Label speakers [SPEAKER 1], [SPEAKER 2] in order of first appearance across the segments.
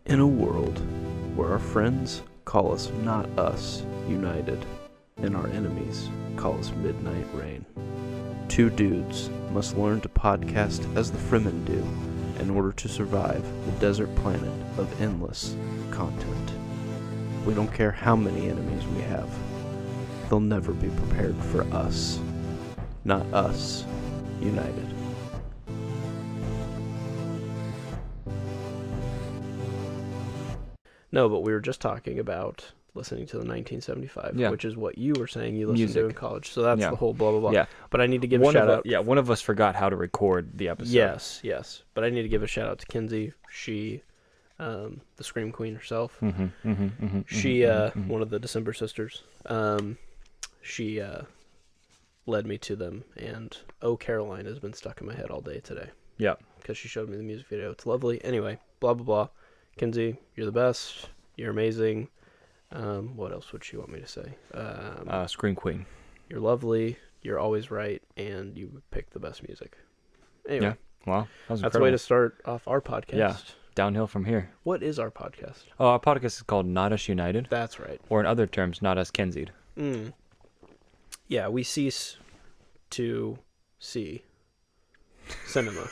[SPEAKER 1] In a world where our friends call us not us united and our enemies call us midnight rain, two dudes must learn to podcast as the Fremen do in order to survive the desert planet of endless content. We don't care how many enemies we have. They'll never be prepared for us. Not us united. No, but we were just talking about listening to the 1975, which is what you were saying you listened to in college. So that's the whole blah, blah, blah.
[SPEAKER 2] Yeah.
[SPEAKER 1] But I need to give a shout out.
[SPEAKER 2] One of us forgot how to record the episode.
[SPEAKER 1] Yes. But I need to give a shout out to Kinsey. She, the Scream Queen herself. She, one of the December sisters. She led me to them. And Oh Caroline has been stuck in my head all day today.
[SPEAKER 2] Yeah.
[SPEAKER 1] Because she showed me the music video. It's lovely. Anyway, blah, blah, blah. Kinsey, you're the best. You're amazing. What else would she want me to say?
[SPEAKER 2] Scream Queen.
[SPEAKER 1] You're lovely. You're always right, and you pick the best music. Anyway,
[SPEAKER 2] yeah. Well,
[SPEAKER 1] that's a way to start off our podcast.
[SPEAKER 2] Yeah. Downhill from here.
[SPEAKER 1] What is our podcast?
[SPEAKER 2] Oh, our podcast is called Not Us United.
[SPEAKER 1] That's right.
[SPEAKER 2] Or in other terms, Not Us Kinseyed.
[SPEAKER 1] Yeah, we cease to see cinema.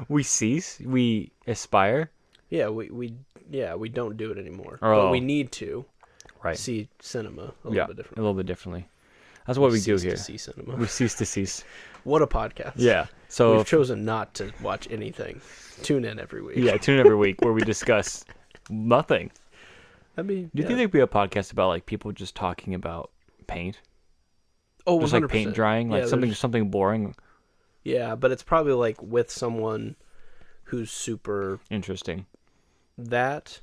[SPEAKER 2] We cease. We aspire.
[SPEAKER 1] Yeah, we don't do it anymore.
[SPEAKER 2] Oh.
[SPEAKER 1] But we need to see cinema a little bit differently. That's what we do here. To see cinema.
[SPEAKER 2] We cease to cease.
[SPEAKER 1] What a podcast.
[SPEAKER 2] Yeah. So
[SPEAKER 1] we've chosen not to watch anything. Tune in every week.
[SPEAKER 2] Yeah, tune in every week where we discuss nothing.
[SPEAKER 1] Do
[SPEAKER 2] you think there'd be a podcast about like people just talking about paint?
[SPEAKER 1] Oh, 100%.
[SPEAKER 2] Just like paint drying, like something boring.
[SPEAKER 1] Yeah, but it's probably like with someone who's super
[SPEAKER 2] interesting.
[SPEAKER 1] That,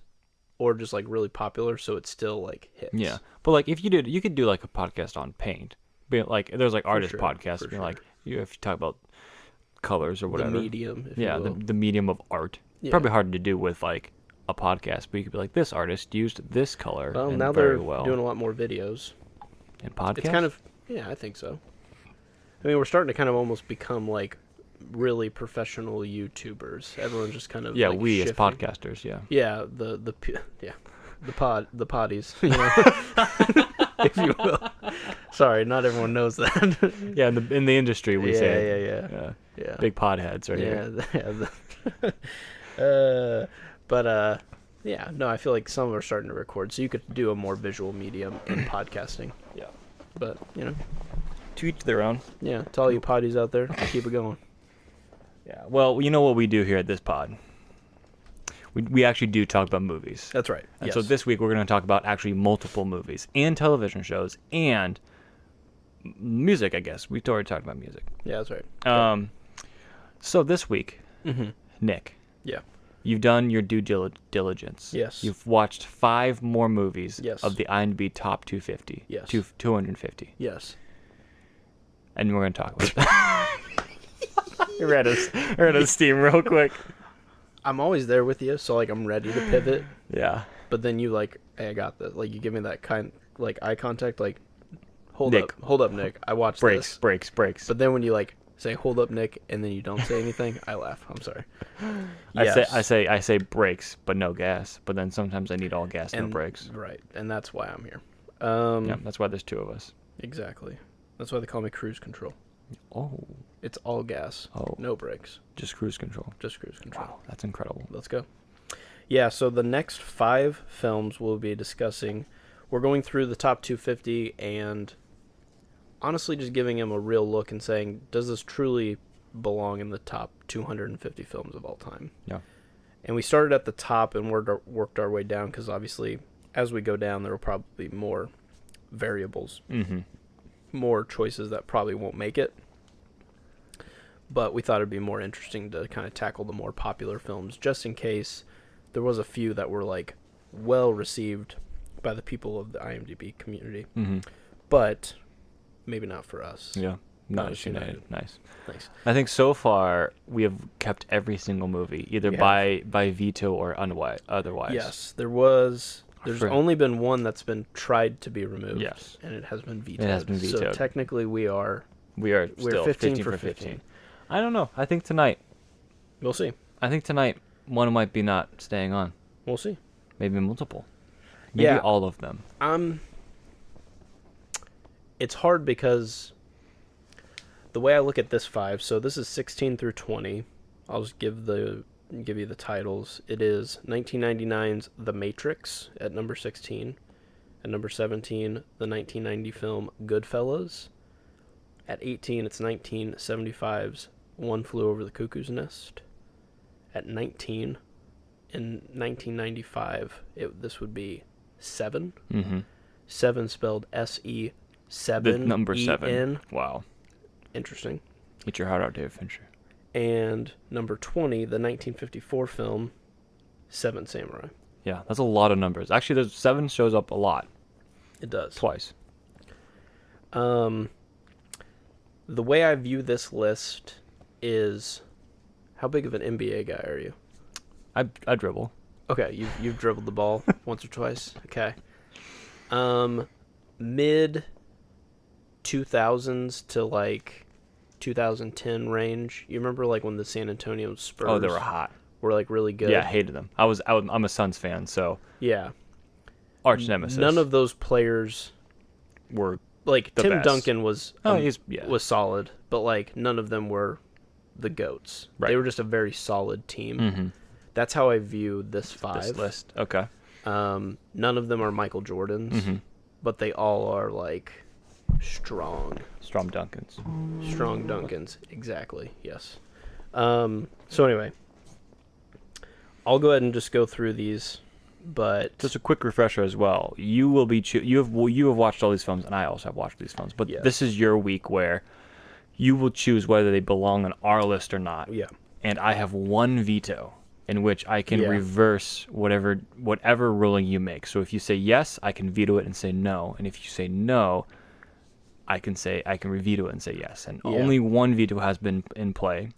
[SPEAKER 1] or just like really popular, so it still like hits.
[SPEAKER 2] Yeah, but like if you could do like a podcast on paint. Be like there's like artist podcasts, being like if you talk about colors or whatever.
[SPEAKER 1] The medium. If you will.
[SPEAKER 2] the medium of art. Yeah. Probably hard to do with like a podcast, but you could be like, this artist used this color.
[SPEAKER 1] Well, now they're doing a lot more videos.
[SPEAKER 2] And podcasts.
[SPEAKER 1] It's kind of I think so. I mean, we're starting to kind of almost become like really professional YouTubers. Everyone's just kind of like
[SPEAKER 2] we
[SPEAKER 1] shifting.
[SPEAKER 2] As podcasters,
[SPEAKER 1] the potties, you know, if you will. Sorry, not everyone knows that.
[SPEAKER 2] In the industry we say
[SPEAKER 1] yeah
[SPEAKER 2] big podheads right here.
[SPEAKER 1] No, I feel like some are starting to record, so you could do a more visual medium in podcasting.
[SPEAKER 2] Yeah,
[SPEAKER 1] but you know,
[SPEAKER 2] to each their own.
[SPEAKER 1] Yeah, to all you potties out there, keep it going.
[SPEAKER 2] Yeah, well, you know what we do here at this pod? We actually do talk about movies.
[SPEAKER 1] That's right.
[SPEAKER 2] And so this week we're going to talk about actually multiple movies and television shows and music, I guess. We already talked about music.
[SPEAKER 1] Yeah, that's right.
[SPEAKER 2] So this week, Nick.
[SPEAKER 1] Yeah.
[SPEAKER 2] You've done your due diligence.
[SPEAKER 1] Yes.
[SPEAKER 2] You've watched 5 more movies of the IMDb top 250.
[SPEAKER 1] Yes.
[SPEAKER 2] 250.
[SPEAKER 1] Yes.
[SPEAKER 2] And we're going to talk about that. We're out of steam real quick.
[SPEAKER 1] I'm always there with you, so like I'm ready to pivot.
[SPEAKER 2] Yeah.
[SPEAKER 1] But then you like, hey, I got this. Like you give me that kind like eye contact, like hold up, Nick. I watched this.
[SPEAKER 2] Breaks.
[SPEAKER 1] But then when you like say hold up, Nick, and then you don't say anything, I laugh. I'm sorry.
[SPEAKER 2] I say brakes, but no gas. But then sometimes I need all gas, no brakes.
[SPEAKER 1] Right, and that's why I'm here.
[SPEAKER 2] That's why there's 2 of us.
[SPEAKER 1] Exactly. That's why they call me cruise control.
[SPEAKER 2] Oh.
[SPEAKER 1] It's all gas.
[SPEAKER 2] Oh.
[SPEAKER 1] No brakes.
[SPEAKER 2] Just cruise control.
[SPEAKER 1] Just cruise control.
[SPEAKER 2] Wow, that's incredible.
[SPEAKER 1] Let's go. Yeah, so the next 5 films we'll be discussing, we're going through the top 250 and honestly just giving them a real look and saying, does this truly belong in the top 250 films of all time?
[SPEAKER 2] Yeah.
[SPEAKER 1] And we started at the top and worked our way down because obviously as we go down there will probably be more variables. More choices that probably won't make it. But we thought it'd be more interesting to kind of tackle the more popular films just in case there was a few that were like well received by the people of the IMDb community. But maybe not for us.
[SPEAKER 2] Yeah. Not as united. Nice.
[SPEAKER 1] Thanks.
[SPEAKER 2] I think so far we have kept every single movie either by veto or otherwise.
[SPEAKER 1] Yes, there's only been one that's been tried to be removed.
[SPEAKER 2] Yes.
[SPEAKER 1] And it has been vetoed. So technically we're
[SPEAKER 2] still
[SPEAKER 1] 15 for 15.
[SPEAKER 2] I don't know. I think tonight.
[SPEAKER 1] We'll see.
[SPEAKER 2] I think tonight one might be not staying on.
[SPEAKER 1] We'll see.
[SPEAKER 2] Maybe multiple. Maybe all of them.
[SPEAKER 1] It's hard because the way I look at this 5, so this is 16 through 20. I'll just give you the titles. It is 1999's The Matrix at number 16. At number 17, the 1990 film Goodfellas. At 18, it's 1975's One Flew Over the Cuckoo's Nest. At 19, in 1995, this would be Seven.
[SPEAKER 2] Mm-hmm.
[SPEAKER 1] Seven spelled S-E, 7.
[SPEAKER 2] Number 7.
[SPEAKER 1] E-N.
[SPEAKER 2] Wow.
[SPEAKER 1] Interesting.
[SPEAKER 2] Get your heart out, David Fincher.
[SPEAKER 1] And number 20, the 1954 film Seven Samurai.
[SPEAKER 2] Yeah, that's a lot of numbers. Actually, there's 7 shows up a lot.
[SPEAKER 1] It does.
[SPEAKER 2] Twice.
[SPEAKER 1] The way I view this list is, how big of an NBA guy are you?
[SPEAKER 2] I dribble.
[SPEAKER 1] Okay, you've dribbled the ball once or twice. Okay. Mid 2000s to like 2010 range. You remember like when the San Antonio Spurs?
[SPEAKER 2] Oh, they were hot.
[SPEAKER 1] Were like really good.
[SPEAKER 2] Yeah, I hated them. I'm a Suns fan, so
[SPEAKER 1] yeah.
[SPEAKER 2] Arch nemesis.
[SPEAKER 1] None of those players
[SPEAKER 2] were
[SPEAKER 1] like
[SPEAKER 2] the
[SPEAKER 1] Tim
[SPEAKER 2] best.
[SPEAKER 1] Duncan was
[SPEAKER 2] was
[SPEAKER 1] solid, but like none of them were the GOATs.
[SPEAKER 2] Right.
[SPEAKER 1] They were just a very solid team.
[SPEAKER 2] Mm-hmm.
[SPEAKER 1] That's how I view this 5.
[SPEAKER 2] This list. Okay.
[SPEAKER 1] None of them are Michael Jordans,
[SPEAKER 2] Mm-hmm.
[SPEAKER 1] but they all are like strong
[SPEAKER 2] Duncans.
[SPEAKER 1] Strong Duncans. Exactly. Yes. So anyway, I'll go ahead and just go through these, but
[SPEAKER 2] Just a quick refresher as well. You will be you have watched all these films, and I also have watched these films. But
[SPEAKER 1] Yes.
[SPEAKER 2] this is your week where you will choose whether they belong on our list or not.
[SPEAKER 1] yeah.
[SPEAKER 2] And I have one veto in which I can
[SPEAKER 1] Yeah.
[SPEAKER 2] reverse whatever ruling you make. So if you say yes, I can veto it and say no. And if you say no, I can reveto it and say yes. And
[SPEAKER 1] Yeah.
[SPEAKER 2] only one veto has been in play,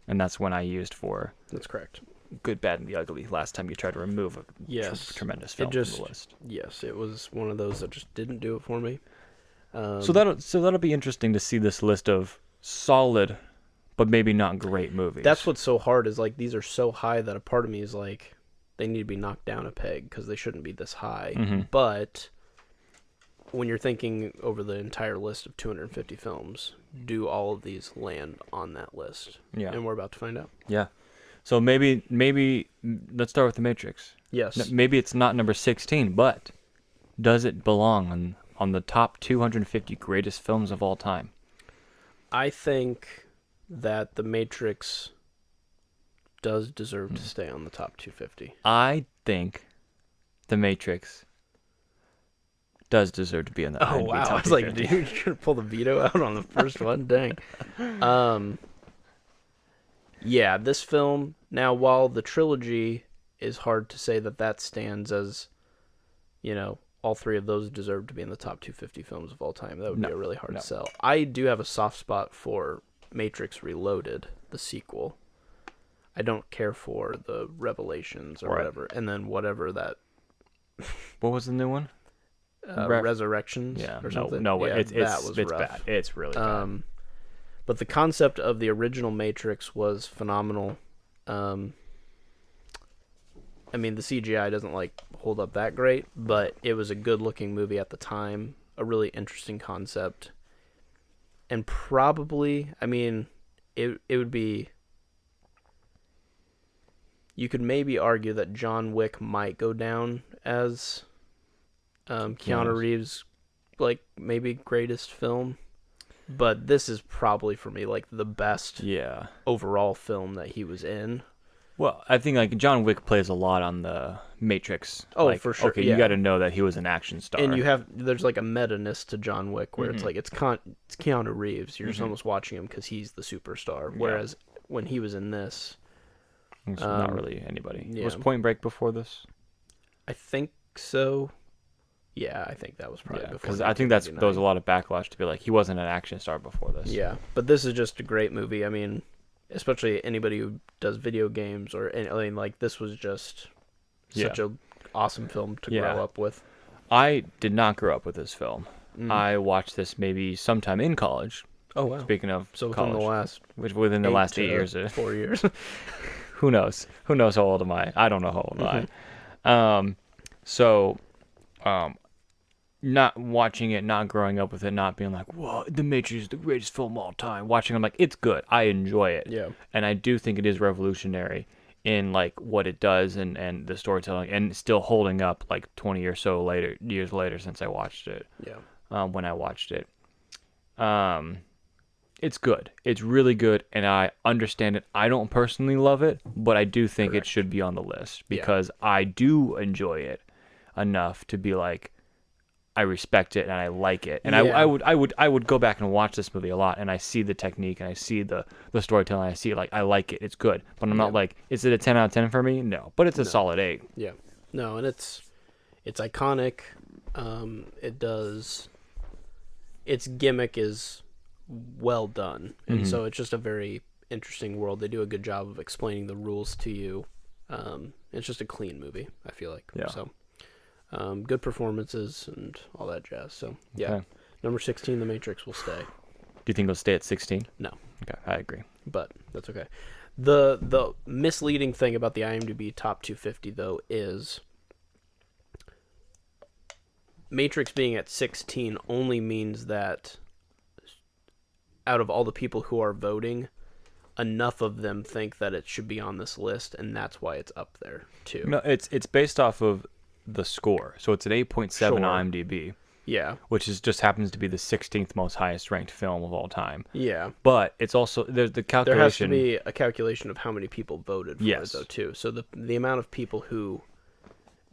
[SPEAKER 2] and that's when I used for
[SPEAKER 1] That's correct.
[SPEAKER 2] Good, Bad, and the Ugly. Last time you tried to remove a
[SPEAKER 1] Yes.
[SPEAKER 2] tremendous film
[SPEAKER 1] just-
[SPEAKER 2] from the list.
[SPEAKER 1] Yes, it was one of those that just didn't do it for me.
[SPEAKER 2] So that'll be interesting to see this list of solid, but maybe not great movies.
[SPEAKER 1] That's what's so hard is like these are so high that a part of me is like they need to be knocked down a peg because they shouldn't be this high.
[SPEAKER 2] Mm-hmm.
[SPEAKER 1] But when you're thinking over the entire list of 250 films, do all of these land on that list?
[SPEAKER 2] Yeah.
[SPEAKER 1] And we're about to find out.
[SPEAKER 2] Yeah. So maybe let's start with The Matrix.
[SPEAKER 1] Yes.
[SPEAKER 2] Maybe it's not number 16, but does it belong on the top 250 greatest films of all time?
[SPEAKER 1] I think that The Matrix does deserve to stay on the top 250.
[SPEAKER 2] I think The Matrix does deserve to be in the
[SPEAKER 1] Oh,
[SPEAKER 2] IMDb
[SPEAKER 1] wow.
[SPEAKER 2] top
[SPEAKER 1] I was like,
[SPEAKER 2] 250.
[SPEAKER 1] dude, you're going to pull the veto out on the first one? Dang. Yeah, this film, now, while the trilogy is hard to say that stands as, all 3 of those deserve to be in the top 250 films of all time. That would be really hard to sell. I do have a soft spot for Matrix Reloaded, the sequel. I don't care for the Revelations or whatever, and then whatever that...
[SPEAKER 2] What was the new one?
[SPEAKER 1] Resurrections or something.
[SPEAKER 2] No,
[SPEAKER 1] yeah,
[SPEAKER 2] it's
[SPEAKER 1] rough.
[SPEAKER 2] bad. It's really bad.
[SPEAKER 1] But the concept of the original Matrix was phenomenal. I mean, the CGI doesn't hold up that great, but it was a good-looking movie at the time. A really interesting concept, and probably, I mean, it would be. You could maybe argue that John Wick might go down as Keanu Reeves' maybe greatest film. But this is probably for me the best overall film that he was in.
[SPEAKER 2] Well, I think John Wick plays a lot on the Matrix.
[SPEAKER 1] Oh, for sure.
[SPEAKER 2] Okay,
[SPEAKER 1] yeah.
[SPEAKER 2] you got to know that he was an action star.
[SPEAKER 1] And there's a meta-ness to John Wick where it's it's Keanu Reeves. You're just almost watching him because he's the superstar. Whereas when he was in this,
[SPEAKER 2] it's not really anybody.
[SPEAKER 1] Yeah.
[SPEAKER 2] Was Point Break before this?
[SPEAKER 1] I think so. Yeah, I think that was probably before.
[SPEAKER 2] Because I think there was a lot of backlash to be he wasn't an action star before this.
[SPEAKER 1] Yeah, but this is just a great movie. I mean, especially anybody who does video games this was just such a awesome film to grow up with.
[SPEAKER 2] I did not grow up with this film. I watched this maybe sometime in college.
[SPEAKER 1] Oh wow!
[SPEAKER 2] Speaking of
[SPEAKER 1] college,
[SPEAKER 2] within the last 8 years,
[SPEAKER 1] 4 years.
[SPEAKER 2] Who knows? Who knows how old am I? I don't know how old So, not watching it, not growing up with it, not being like, whoa, The Matrix is the greatest film of all time. Watching it, I'm like, it's good. I enjoy it.
[SPEAKER 3] Yeah.
[SPEAKER 2] And I do think it is revolutionary in like what it does and the storytelling, and still holding up like 20 or so years later since I watched it.
[SPEAKER 3] Yeah.
[SPEAKER 2] When I watched it. It's good. It's really good, and I understand it. I don't personally love it, but I do think it should be on the list because I do enjoy it enough to be like, I respect it and I like it. And I would go back and watch this movie a lot, and I see the technique and I see the storytelling. I see like I like it. It's good, but I'm not like, is it a 10 out of 10 for me? No, but it's a solid 8.
[SPEAKER 3] Yeah. No, and it's iconic. Its gimmick is well done, and so it's just a very interesting world. They do a good job of explaining the rules to you. It's just a clean movie, I feel like.
[SPEAKER 2] Yeah.
[SPEAKER 3] So good performances and all that jazz. So yeah.
[SPEAKER 2] Okay.
[SPEAKER 3] Number 16, The Matrix will stay.
[SPEAKER 2] Do you think it'll stay at 16?
[SPEAKER 3] No,
[SPEAKER 2] Okay, I agree.
[SPEAKER 3] but that's okay. The misleading thing about the IMDb top 250 though is Matrix being at 16 only means that out of all the people who are voting, enough of them think that it should be on this list, and that's why it's up there too.
[SPEAKER 2] No, it's based off of the score, so it's an 8.7
[SPEAKER 3] Sure.
[SPEAKER 2] IMDb,
[SPEAKER 3] Yeah,
[SPEAKER 2] which just happens to be the 16th most highest ranked film of all time.
[SPEAKER 3] yeah.
[SPEAKER 2] But it's also there's the
[SPEAKER 3] There has to
[SPEAKER 2] calculation.
[SPEAKER 3] be a calculation of how many people voted for
[SPEAKER 2] Yes.
[SPEAKER 3] it though too. So the amount of people who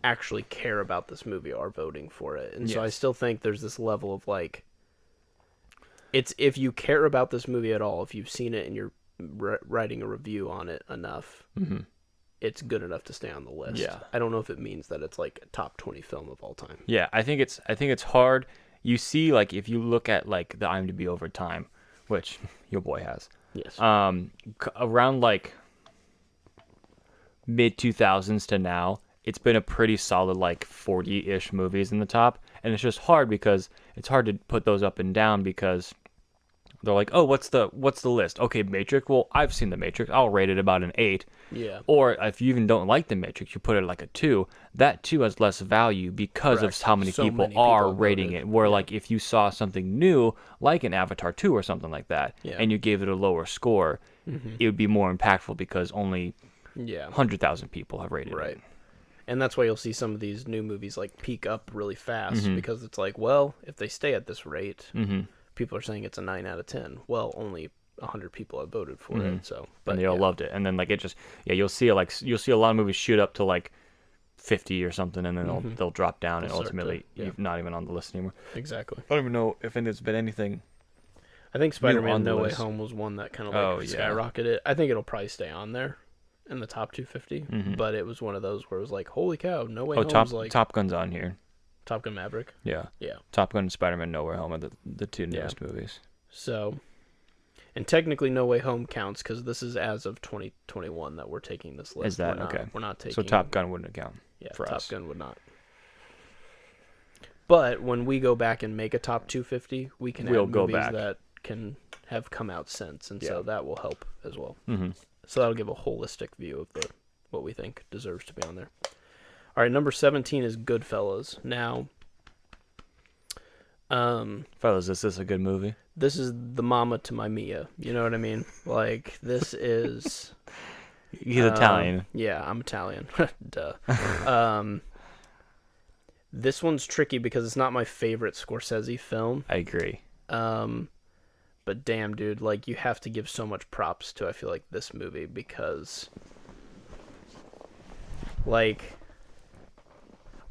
[SPEAKER 3] actually care about this movie are voting for it, and so I
[SPEAKER 2] Yes.
[SPEAKER 3] still think there's this level of like, it's if you care about this movie at all, if you've seen it and you're writing a review on it enough, it's good enough to stay on the list.
[SPEAKER 2] Yeah.
[SPEAKER 3] I don't know if it means that it's like a top 20 film of all time.
[SPEAKER 2] Yeah, I think it's hard. You see, like if you look at like the IMDb over time, which your boy has,
[SPEAKER 3] Yes.
[SPEAKER 2] around like mid 2000s to now, it's been a pretty solid like 40-ish movies in the top, and it's just hard because it's hard to put those up and down because they're like, oh, what's the list? Okay, Matrix. Well, I've seen the Matrix. I'll rate it about an 8.
[SPEAKER 3] Yeah.
[SPEAKER 2] Or if you even don't like the Matrix, you put it like a 2. That 2 has less value because
[SPEAKER 3] Correct.
[SPEAKER 2] of how many
[SPEAKER 3] So
[SPEAKER 2] people
[SPEAKER 3] many people
[SPEAKER 2] are
[SPEAKER 3] voted.
[SPEAKER 2] rating it. Where like if you saw something new, like an Avatar 2 or something like that,
[SPEAKER 3] Yeah.
[SPEAKER 2] and you gave it a lower score, it would be more impactful because only
[SPEAKER 3] Yeah.
[SPEAKER 2] 100,000 people have rated
[SPEAKER 3] Right.
[SPEAKER 2] it.
[SPEAKER 3] And that's why you'll see some of these new movies like peak up really fast because it's like, well, if they stay at this rate, people are saying it's a 9 out of 10. Well, only 100 people have voted for it. So, but
[SPEAKER 2] And they all loved it. And then like it just you'll see a lot of movies shoot up to like 50 or something, and then they'll drop down, and
[SPEAKER 3] They'll start to-
[SPEAKER 2] ultimately
[SPEAKER 3] yeah.
[SPEAKER 2] you're not even on the list anymore.
[SPEAKER 3] Exactly.
[SPEAKER 2] I don't even know if there's been anything.
[SPEAKER 3] I think Spider-Man
[SPEAKER 2] on the
[SPEAKER 3] No Way
[SPEAKER 2] list.
[SPEAKER 3] Home was one that kind of
[SPEAKER 2] Oh,
[SPEAKER 3] like
[SPEAKER 2] yeah.
[SPEAKER 3] skyrocketed. I think it'll probably stay on there in the top 250, but it was one of those where it was like, holy cow, No Way
[SPEAKER 2] Oh,
[SPEAKER 3] Home's like
[SPEAKER 2] Top Gun's on here.
[SPEAKER 3] Top Gun Maverick.
[SPEAKER 2] Yeah.
[SPEAKER 3] Yeah.
[SPEAKER 2] Top Gun and Spider-Man No Way Home are the two
[SPEAKER 3] Yeah.
[SPEAKER 2] newest movies.
[SPEAKER 3] So, and technically No Way Home counts because this is as of 2021 that we're taking this list.
[SPEAKER 2] Is that
[SPEAKER 3] We're not-
[SPEAKER 2] okay?
[SPEAKER 3] We're not taking.
[SPEAKER 2] So Top Gun wouldn't count.
[SPEAKER 3] Yeah,
[SPEAKER 2] for
[SPEAKER 3] Top
[SPEAKER 2] us.
[SPEAKER 3] Gun would not. But when we go back and make a top 250, we can
[SPEAKER 2] We'll
[SPEAKER 3] add
[SPEAKER 2] go
[SPEAKER 3] movies
[SPEAKER 2] back.
[SPEAKER 3] that can have come out since, and
[SPEAKER 2] Yeah.
[SPEAKER 3] so that will help as well.
[SPEAKER 2] Mm-hmm.
[SPEAKER 3] So that'll give a holistic view of what we think deserves to be on there. All right, number 17 is Goodfellas. Now,
[SPEAKER 2] Fellas, is this a good movie?
[SPEAKER 3] this is the mama to my Mia. You know what I mean? Like, this is...
[SPEAKER 2] He's Italian.
[SPEAKER 3] Yeah, I'm Italian. Duh. This one's tricky because it's not my favorite Scorsese film.
[SPEAKER 2] I agree.
[SPEAKER 3] But damn, dude, like, you have to give so much props to, I feel like, this movie because, like,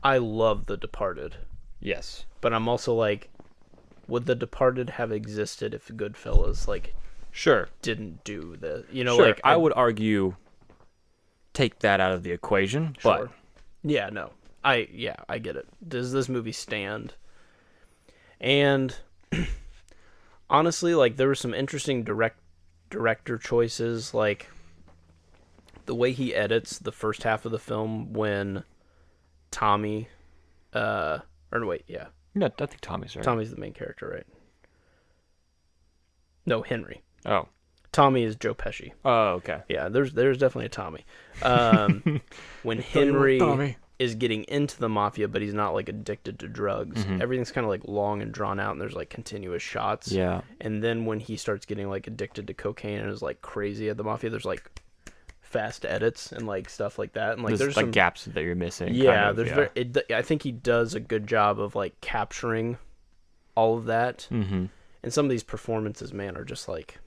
[SPEAKER 3] I love The Departed,
[SPEAKER 2] Yes.
[SPEAKER 3] but I'm also like, would The Departed have existed if Goodfellas, like,
[SPEAKER 2] Sure.
[SPEAKER 3] didn't do the, you know,
[SPEAKER 2] Sure.
[SPEAKER 3] like,
[SPEAKER 2] I would argue take that out of the equation, but
[SPEAKER 3] yeah, no, I get it. Does this movie stand? And honestly, like, there were some interesting director choices, like the way he edits the first half of the film when Tommy, or no, wait, yeah,
[SPEAKER 2] no, I think Tommy's right.
[SPEAKER 3] Tommy's the main character, right? No, Henry.
[SPEAKER 2] Oh.
[SPEAKER 3] Tommy is Joe Pesci.
[SPEAKER 2] Oh, okay.
[SPEAKER 3] Yeah, there's definitely a Tommy. When Henry is getting into the mafia, but he's not like addicted to drugs.
[SPEAKER 2] Mhm.
[SPEAKER 3] Everything's kind of like long and drawn out, and there's like continuous shots.
[SPEAKER 2] Yeah.
[SPEAKER 3] And then when he starts getting like addicted to cocaine and is like crazy at the mafia, there's like fast edits and like stuff like that. And like
[SPEAKER 2] There's
[SPEAKER 3] some
[SPEAKER 2] like gaps that you're missing.
[SPEAKER 3] yeah,
[SPEAKER 2] kind of,
[SPEAKER 3] there's I think he does a good job of like capturing all of that.
[SPEAKER 2] Mm-hmm.
[SPEAKER 3] And some of these performances, man, are just like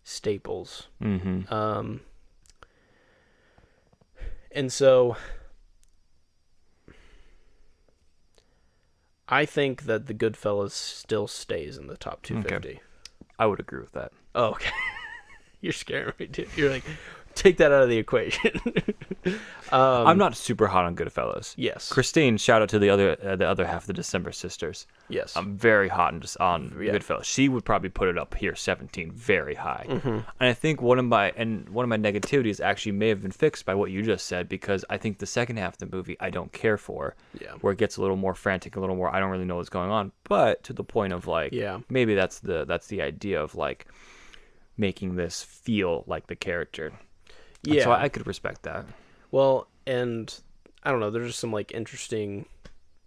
[SPEAKER 3] staples.
[SPEAKER 2] Mm-hmm.
[SPEAKER 3] And so I think that the Goodfellas still stays in the top 250.
[SPEAKER 2] Okay. I would agree with that.
[SPEAKER 3] Oh, okay. You're scaring me, dude. You're like, take that out of the equation.
[SPEAKER 2] I'm not super hot on Goodfellas.
[SPEAKER 3] Yes.
[SPEAKER 2] Christine, shout out to the other half of the December Sisters.
[SPEAKER 3] Yes.
[SPEAKER 2] I'm very hot on
[SPEAKER 3] Yeah.
[SPEAKER 2] Goodfellas. She would probably put it up here, 17, very high.
[SPEAKER 3] Mm-hmm.
[SPEAKER 2] And I think one of my negativities actually may have been fixed by what you just said, because I think the second half of the movie I don't care for.
[SPEAKER 3] Yeah.
[SPEAKER 2] Where it gets a little more frantic, a little more I don't really know what's going on. But to the point of like,
[SPEAKER 3] Yeah.
[SPEAKER 2] maybe that's the idea of like making this feel like the character. And
[SPEAKER 3] Yeah.
[SPEAKER 2] so I could respect that.
[SPEAKER 3] Well, and I don't know, there's just some like interesting,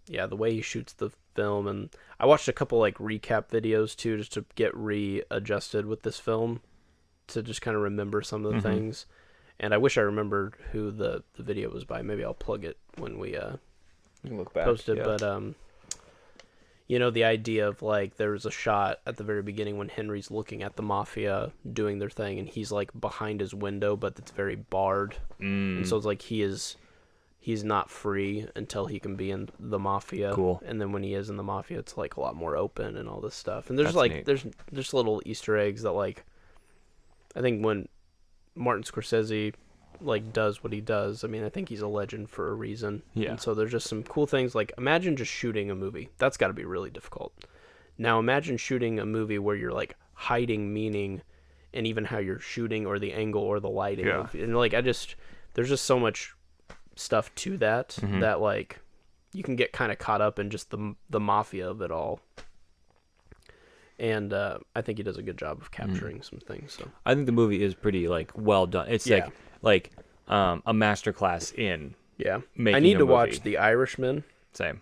[SPEAKER 3] the way he shoots the film. And I watched a couple like recap videos too, just to get readjusted with this film, to just kind of remember some of the things. And I wish I remembered who the video was by. Maybe I'll plug it when we
[SPEAKER 2] You can look back.
[SPEAKER 3] post it.
[SPEAKER 2] yeah.
[SPEAKER 3] But the idea of like there was a shot at the very beginning when Henry's looking at the mafia doing their thing, and he's like behind his window, but it's very barred. And so it's like he's not free until he can be in the mafia.
[SPEAKER 2] Cool.
[SPEAKER 3] And then when he is in the mafia, it's like a lot more open and all this stuff. And there's
[SPEAKER 2] That's
[SPEAKER 3] like
[SPEAKER 2] neat.
[SPEAKER 3] there's little Easter eggs that like I think when Martin Scorsese like does what he does, I mean, I think he's a legend for a reason.
[SPEAKER 2] Yeah.
[SPEAKER 3] And so there's just some cool things. Like imagine just shooting a movie. That's got to be really difficult. Now imagine shooting a movie where you're like hiding meaning and even how you're shooting or the angle or the lighting.
[SPEAKER 2] Yeah.
[SPEAKER 3] And like there's just so much stuff to that that like you can get kind of caught up in just the mafia of it all. And I think he does a good job of capturing some things. So
[SPEAKER 2] I think the movie is pretty like well done. It's
[SPEAKER 3] Yeah.
[SPEAKER 2] like a masterclass in
[SPEAKER 3] yeah,
[SPEAKER 2] making
[SPEAKER 3] I need
[SPEAKER 2] a
[SPEAKER 3] to
[SPEAKER 2] movie.
[SPEAKER 3] watch The Irishman
[SPEAKER 2] Same.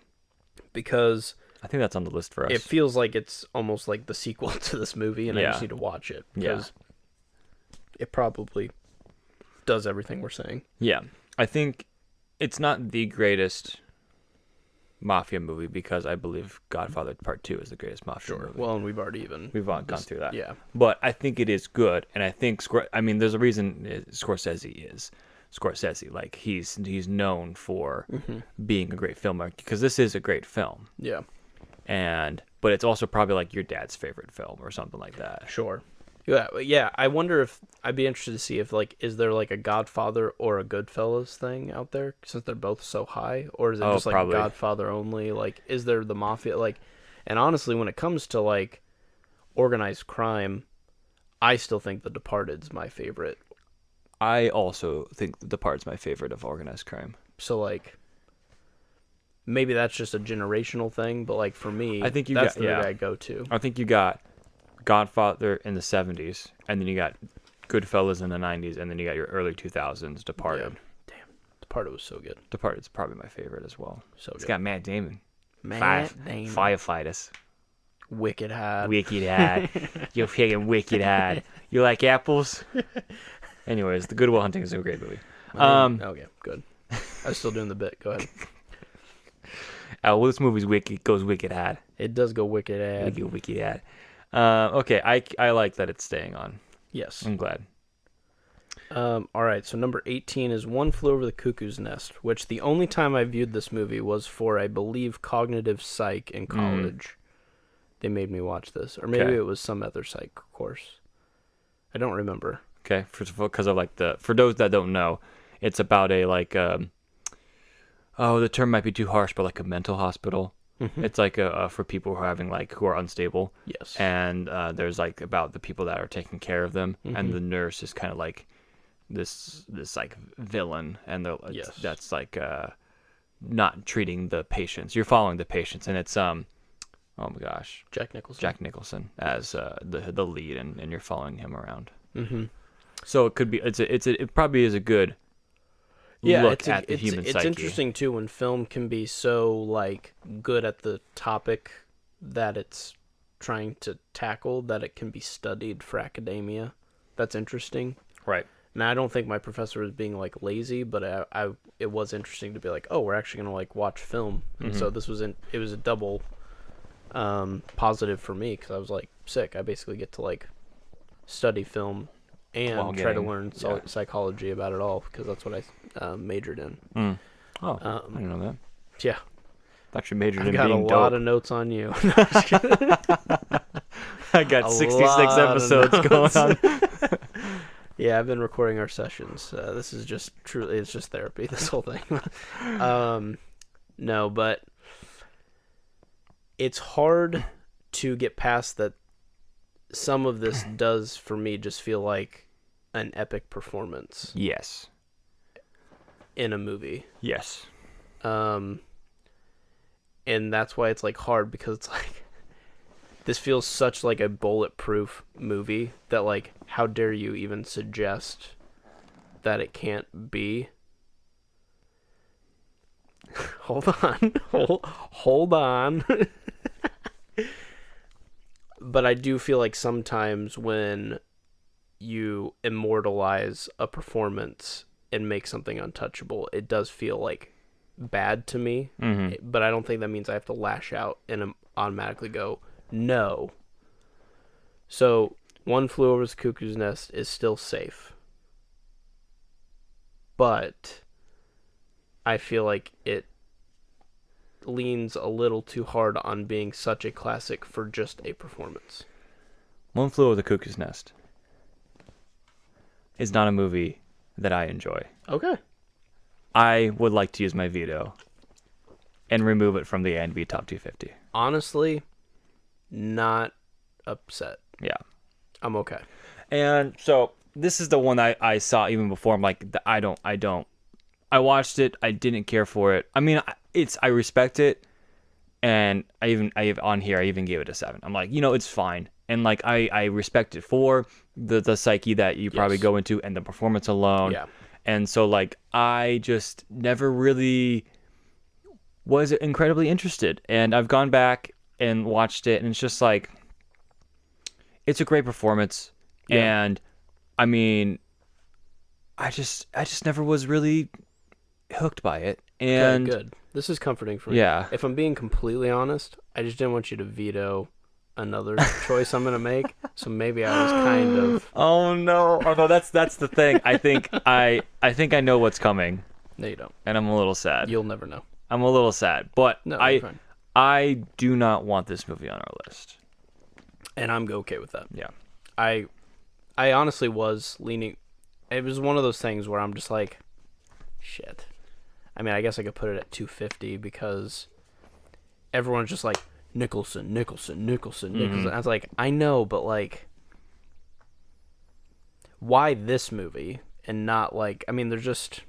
[SPEAKER 3] because
[SPEAKER 2] I think that's on the list for us.
[SPEAKER 3] it feels like it's almost like the sequel to this movie, and I
[SPEAKER 2] Yeah.
[SPEAKER 3] just need to watch it
[SPEAKER 2] Yeah.
[SPEAKER 3] because it probably does everything we're saying.
[SPEAKER 2] Yeah, I think it's not the greatest mafia movie because I believe Godfather Part 2 is the greatest mafia movie.
[SPEAKER 3] Well, and we've already even
[SPEAKER 2] We've gone through that.
[SPEAKER 3] Yeah.
[SPEAKER 2] But I think it is good, and I think there's a reason Scorsese is Scorsese. Like he's known for being a great filmmaker because this is a great film,
[SPEAKER 3] Yeah.
[SPEAKER 2] but it's also probably like your dad's favorite film or something like that.
[SPEAKER 3] Sure. Yeah. I wonder if I'd be interested to see if like is there like a Godfather or a Goodfellas thing out there since they're both so high, or is it just like
[SPEAKER 2] probably.
[SPEAKER 3] Godfather only? Like, is there the mafia? Like, and honestly, when it comes to like organized crime, I still think The Departed's my favorite.
[SPEAKER 2] I also think The Departed's my favorite of organized crime.
[SPEAKER 3] So like, maybe that's just a generational thing, but like for me,
[SPEAKER 2] I think
[SPEAKER 3] that's the movie I go to.
[SPEAKER 2] I think you got Godfather in the 70s, and then you got Goodfellas in the 90s, and then you got your early 2000s Departed.
[SPEAKER 3] Yeah. Damn, Departed was so good.
[SPEAKER 2] Departed's probably my favorite as well.
[SPEAKER 3] So
[SPEAKER 2] It's
[SPEAKER 3] good.
[SPEAKER 2] got Matt Damon.
[SPEAKER 3] Matt Damon.
[SPEAKER 2] Firefighters.
[SPEAKER 3] Wicked Hat.
[SPEAKER 2] Wicked hat. You fucking wicked hat. You like apples? Anyways, The Good Will Hunting is a great movie.
[SPEAKER 3] Okay, good. I was still doing the bit. Go ahead.
[SPEAKER 2] Well, this movie's wicked. Goes wicked hat.
[SPEAKER 3] It does go Wicked Hat.
[SPEAKER 2] Wicked hat. Okay, I like that it's staying on.
[SPEAKER 3] Yes.
[SPEAKER 2] I'm glad.
[SPEAKER 3] All right, so number 18 is One Flew Over the Cuckoo's Nest, which the only time I viewed this movie was for, I believe, cognitive psych in college. They made me watch this. Or maybe
[SPEAKER 2] Okay.
[SPEAKER 3] it was some other psych course. I don't remember.
[SPEAKER 2] Okay, because of like for those that don't know, it's about a like the term might be too harsh, but like a mental hospital. It's like for people who are having who are unstable.
[SPEAKER 3] Yes.
[SPEAKER 2] And there's like about the people that are taking care of them, and the nurse is kind of like this like villain, and they're
[SPEAKER 3] Yes.
[SPEAKER 2] that's like not treating the patients. You're following the patients, and it's oh my gosh,
[SPEAKER 3] Jack Nicholson.
[SPEAKER 2] Jack Nicholson as the lead, and you're following him around.
[SPEAKER 3] Mm-hmm.
[SPEAKER 2] So it could be it probably is a good look at the human psyche.
[SPEAKER 3] It's interesting too when film can be so like good at the topic that it's trying to tackle that it can be studied for academia. That's interesting.
[SPEAKER 2] Right.
[SPEAKER 3] Now, I don't think my professor was being like lazy, but it was interesting to be like, oh, we're actually gonna like watch film, and so it was a double positive for me because I was like sick. I basically get to like study film and try to learn psychology about it all because that's what I majored in.
[SPEAKER 2] Oh, I didn't know that.
[SPEAKER 3] Yeah,
[SPEAKER 2] Thought you majored
[SPEAKER 3] I've
[SPEAKER 2] in
[SPEAKER 3] got
[SPEAKER 2] being
[SPEAKER 3] a
[SPEAKER 2] dope.
[SPEAKER 3] lot of notes on you.
[SPEAKER 2] I got 66 episodes going on.
[SPEAKER 3] Yeah, I've been recording our sessions. This is just truly, it's just therapy, this whole thing. No, but it's hard to get past that. Some of this does, for me, just feel like an epic performance.
[SPEAKER 2] Yes.
[SPEAKER 3] In a movie.
[SPEAKER 2] Yes.
[SPEAKER 3] And that's why it's like hard because it's like this feels such like a bulletproof movie that like how dare you even suggest that it can't be. Hold on. Hold on. But I do feel like sometimes when you immortalize a performance and make something untouchable, it does feel like bad to me.
[SPEAKER 2] Mm-hmm.
[SPEAKER 3] But I don't think that means I have to lash out and automatically go, no. So, One Flew Over the Cuckoo's Nest is still safe. But I feel like it leans a little too hard on being such a classic for just a performance.
[SPEAKER 2] One Flew Over the Cuckoo's Nest is not a movie that I enjoy.
[SPEAKER 3] Okay.
[SPEAKER 2] I would like to use my veto and remove it from the IMDb Top 250.
[SPEAKER 3] Honestly, not upset.
[SPEAKER 2] Yeah.
[SPEAKER 3] I'm okay.
[SPEAKER 2] And so this is the one I saw even before. I'm like, I don't. I watched it. I didn't care for it. I mean, I respect it, and I even gave it a 7. I'm like, it's fine, and like I respect it for the psyche that you probably go into and the performance alone.
[SPEAKER 3] Yeah.
[SPEAKER 2] And so like I just never really was incredibly interested, and I've gone back and watched it, and it's just like it's a great performance, and I mean, I just never was really hooked by it. And
[SPEAKER 3] okay, good. This is comforting for me.
[SPEAKER 2] Yeah.
[SPEAKER 3] If I'm being completely honest, I just didn't want you to veto another choice I'm gonna make. So maybe I was kind of.
[SPEAKER 2] Oh no! That's the thing. I think I know what's coming.
[SPEAKER 3] No, you don't.
[SPEAKER 2] And I'm a little sad.
[SPEAKER 3] You'll never know.
[SPEAKER 2] I'm a little sad, but
[SPEAKER 3] No, you're fine.
[SPEAKER 2] I do not want this movie on our list.
[SPEAKER 3] And I'm okay with that.
[SPEAKER 2] Yeah.
[SPEAKER 3] I honestly was leaning. It was one of those things where I'm just like, shit. I mean, I guess I could put it at 250 because everyone's just like Nicholson.
[SPEAKER 2] Mm-hmm.
[SPEAKER 3] I was like, I know, but like, why this movie and not like? I mean, there's just.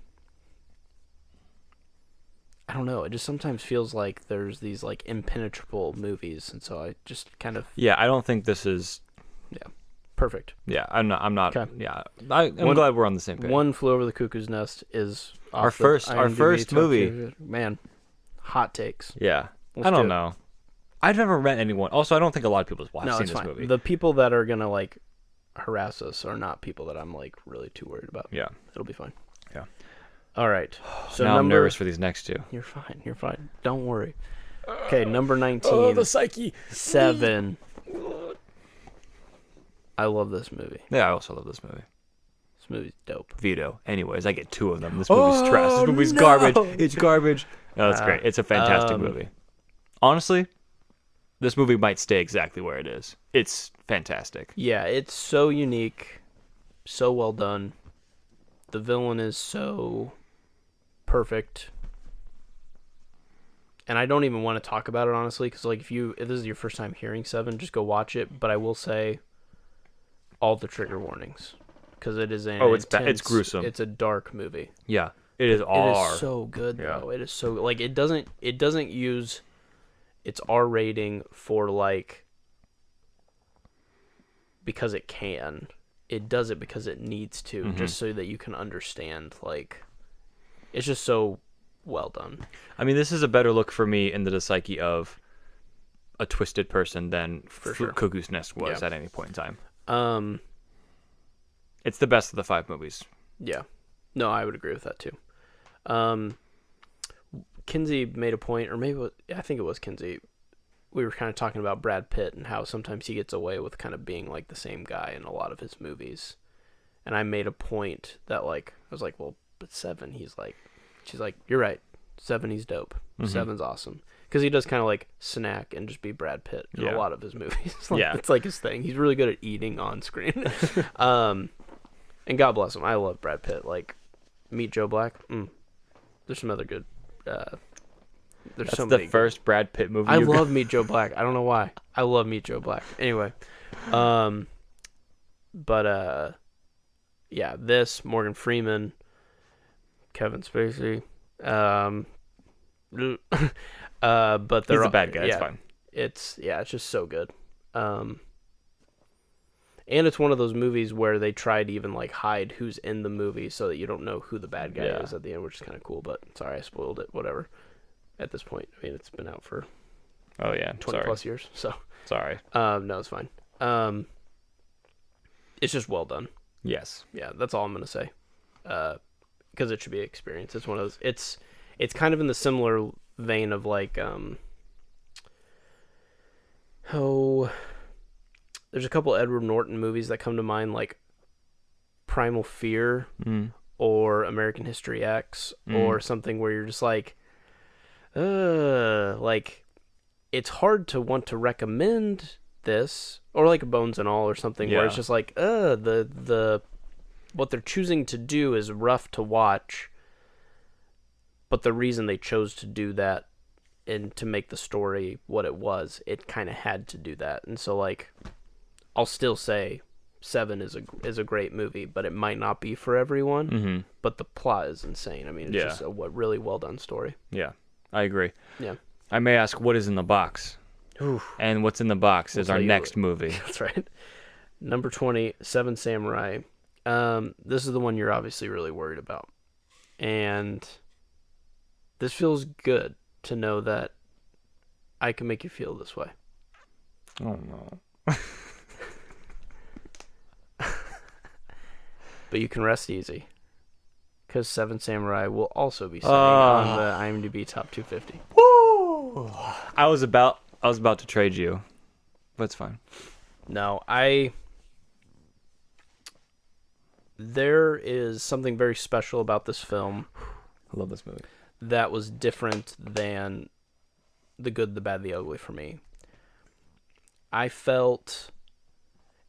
[SPEAKER 3] I don't know. It just sometimes feels like there's these like impenetrable movies, and so I just kind of.
[SPEAKER 2] Yeah, I don't think this is.
[SPEAKER 3] Yeah. Perfect.
[SPEAKER 2] Yeah, I'm not.
[SPEAKER 3] Okay.
[SPEAKER 2] Yeah, I'm glad we're on the same page.
[SPEAKER 3] One Flew Over the Cuckoo's Nest is off
[SPEAKER 2] Our first
[SPEAKER 3] IMDb
[SPEAKER 2] movie.
[SPEAKER 3] Man, hot takes.
[SPEAKER 2] Yeah,
[SPEAKER 3] Let's
[SPEAKER 2] I don't
[SPEAKER 3] do it.
[SPEAKER 2] know. I've never met anyone. Also, I don't think a lot of people have
[SPEAKER 3] No,
[SPEAKER 2] seen
[SPEAKER 3] it's
[SPEAKER 2] this
[SPEAKER 3] fine.
[SPEAKER 2] movie.
[SPEAKER 3] The people that are gonna like harass us are not people that I'm like really too worried about.
[SPEAKER 2] Yeah,
[SPEAKER 3] It'll be fine.
[SPEAKER 2] Yeah.
[SPEAKER 3] All right. So
[SPEAKER 2] now I'm nervous for these next two.
[SPEAKER 3] You're fine. You're fine. Don't worry. Okay, number 19.
[SPEAKER 2] psyche.
[SPEAKER 3] 7. I love this movie.
[SPEAKER 2] Yeah, I also love this movie.
[SPEAKER 3] This movie's dope.
[SPEAKER 2] Veto. Anyways, I get 2 of them. This movie's trash. This movie's garbage. It's garbage. No, it's great. It's a fantastic movie. Honestly, this movie might stay exactly where it is. It's fantastic.
[SPEAKER 3] Yeah, it's so unique, so well done. The villain is so perfect. And I don't even want to talk about it, honestly, because like if this is your first time hearing 7, just go watch it. But I will say all the trigger warnings, because it is an
[SPEAKER 2] it's gruesome.
[SPEAKER 3] It's a dark movie.
[SPEAKER 2] Yeah, it is
[SPEAKER 3] It
[SPEAKER 2] R.
[SPEAKER 3] is so good
[SPEAKER 2] Yeah.
[SPEAKER 3] though. It is so like it doesn't use its R rating for like because it can. It does it because it needs to, just so that you can understand like It's just so well done.
[SPEAKER 2] I mean, this is a better look for me into the psyche of a twisted person than
[SPEAKER 3] sure.
[SPEAKER 2] Cuckoo's Nest was at any point in time. It's the best of the 5 movies.
[SPEAKER 3] Yeah. No, I would agree with that too. Kinsey made a point, or maybe I think it was Kinsey. We were kind of talking about Brad Pitt and how sometimes he gets away with kind of being like the same guy in a lot of his movies. And I made a point that like, I was like, well, but 7, she's like, you're right. 7, he's dope. 7's awesome. Because he does kind of like snack and just be Brad Pitt in a lot of his movies. It's like his thing. He's really good at eating on screen. And God bless him. I love Brad Pitt. Like, Meet Joe Black. There's some other good. There's
[SPEAKER 2] That's
[SPEAKER 3] so
[SPEAKER 2] the
[SPEAKER 3] many
[SPEAKER 2] first Brad Pitt movie.
[SPEAKER 3] I love Meet Joe Black. I don't know why. I love Meet Joe Black. Anyway, yeah, this Morgan Freeman, Kevin Spacey, but they're
[SPEAKER 2] He's a bad guy.
[SPEAKER 3] Yeah,
[SPEAKER 2] It's fine.
[SPEAKER 3] It's just so good. And it's one of those movies where they try to even like hide who's in the movie so that you don't know who the bad guy is at the end, which is kind of cool. But sorry, I spoiled it. Whatever. At this point, I mean, it's been out for 20 plus years. So
[SPEAKER 2] sorry.
[SPEAKER 3] No, it's fine. It's just well done.
[SPEAKER 2] Yes.
[SPEAKER 3] Yeah, that's all I'm gonna say. Because it should be an experience. It's one of those. It's kind of in the similar vein of like there's a couple Edward Norton movies that come to mind, like Primal Fear or American History X or something where you're just like it's hard to want to recommend this, or like Bones and All or something where it's just like the what they're choosing to do is rough to watch, but the reason they chose to do that and to make the story what it was, it kind of had to do that. And so like I'll still say 7 is a great movie, but it might not be for everyone. But the plot is insane. I mean, it's just a really well done story.
[SPEAKER 2] Yeah, I agree.
[SPEAKER 3] Yeah.
[SPEAKER 2] I may ask, what is in the box? And what's in the box is our next movie.
[SPEAKER 3] That's right. Number 20, 7 Samurai. This is the one you're obviously really worried about. And this feels good to know that I can make you feel this way.
[SPEAKER 2] Oh, no.
[SPEAKER 3] But you can rest easy, because 7 Samurai will also be sitting on the IMDb Top 250.
[SPEAKER 2] Woo! I was about to trade you, but it's fine.
[SPEAKER 3] No, there is something very special about this film.
[SPEAKER 2] I love this movie.
[SPEAKER 3] That was different than The Good, the Bad, the Ugly for me. I felt...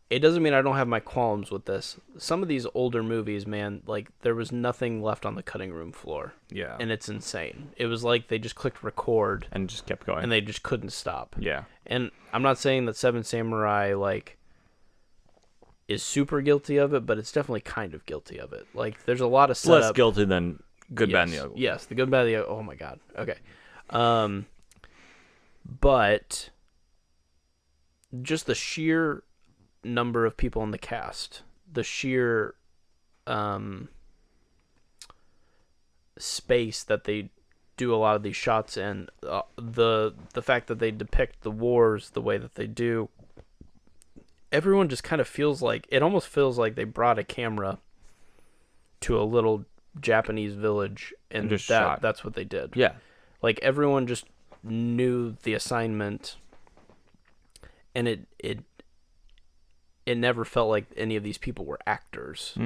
[SPEAKER 3] It doesn't mean I don't have my qualms with this. Some of these older movies, man, like, there was nothing left on the cutting room floor.
[SPEAKER 2] Yeah.
[SPEAKER 3] And it's insane. It was like they just clicked record.
[SPEAKER 2] And just kept going.
[SPEAKER 3] And they just couldn't stop.
[SPEAKER 2] Yeah.
[SPEAKER 3] And I'm not saying that 7 Samurai, like, is super guilty of it, but it's definitely kind of guilty of it. Like, there's a lot of setup.
[SPEAKER 2] Less guilty than Good, Bad, and the Ugly.
[SPEAKER 3] Yes, The Good, Bad, and the Ugly. Oh, my God. Okay. But just the sheer number of people in the cast, the sheer space that they do a lot of these shots in, the fact that they depict the wars the way that they do, everyone just kind of feels like, it almost feels like they brought a camera to a little Japanese village and
[SPEAKER 2] just shot.
[SPEAKER 3] That's what they did.
[SPEAKER 2] Yeah.
[SPEAKER 3] Like, everyone just knew the assignment, and it never felt like any of these people were actors.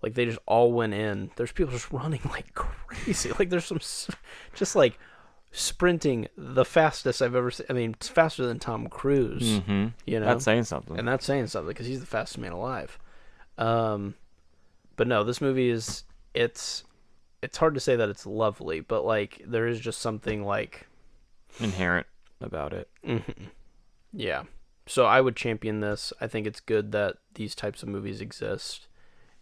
[SPEAKER 3] Like, they just all went in. There's people just running like crazy. Like, there's some just like sprinting the fastest I've ever seen. I mean, it's faster than Tom Cruise. You know,
[SPEAKER 2] That's saying something.
[SPEAKER 3] and that's saying something because he's the fastest man alive. But no, this movie is it's hard to say that it's lovely, but like there is just something like
[SPEAKER 2] inherent about it.
[SPEAKER 3] Yeah. So I would champion this. I think it's good that these types of movies exist.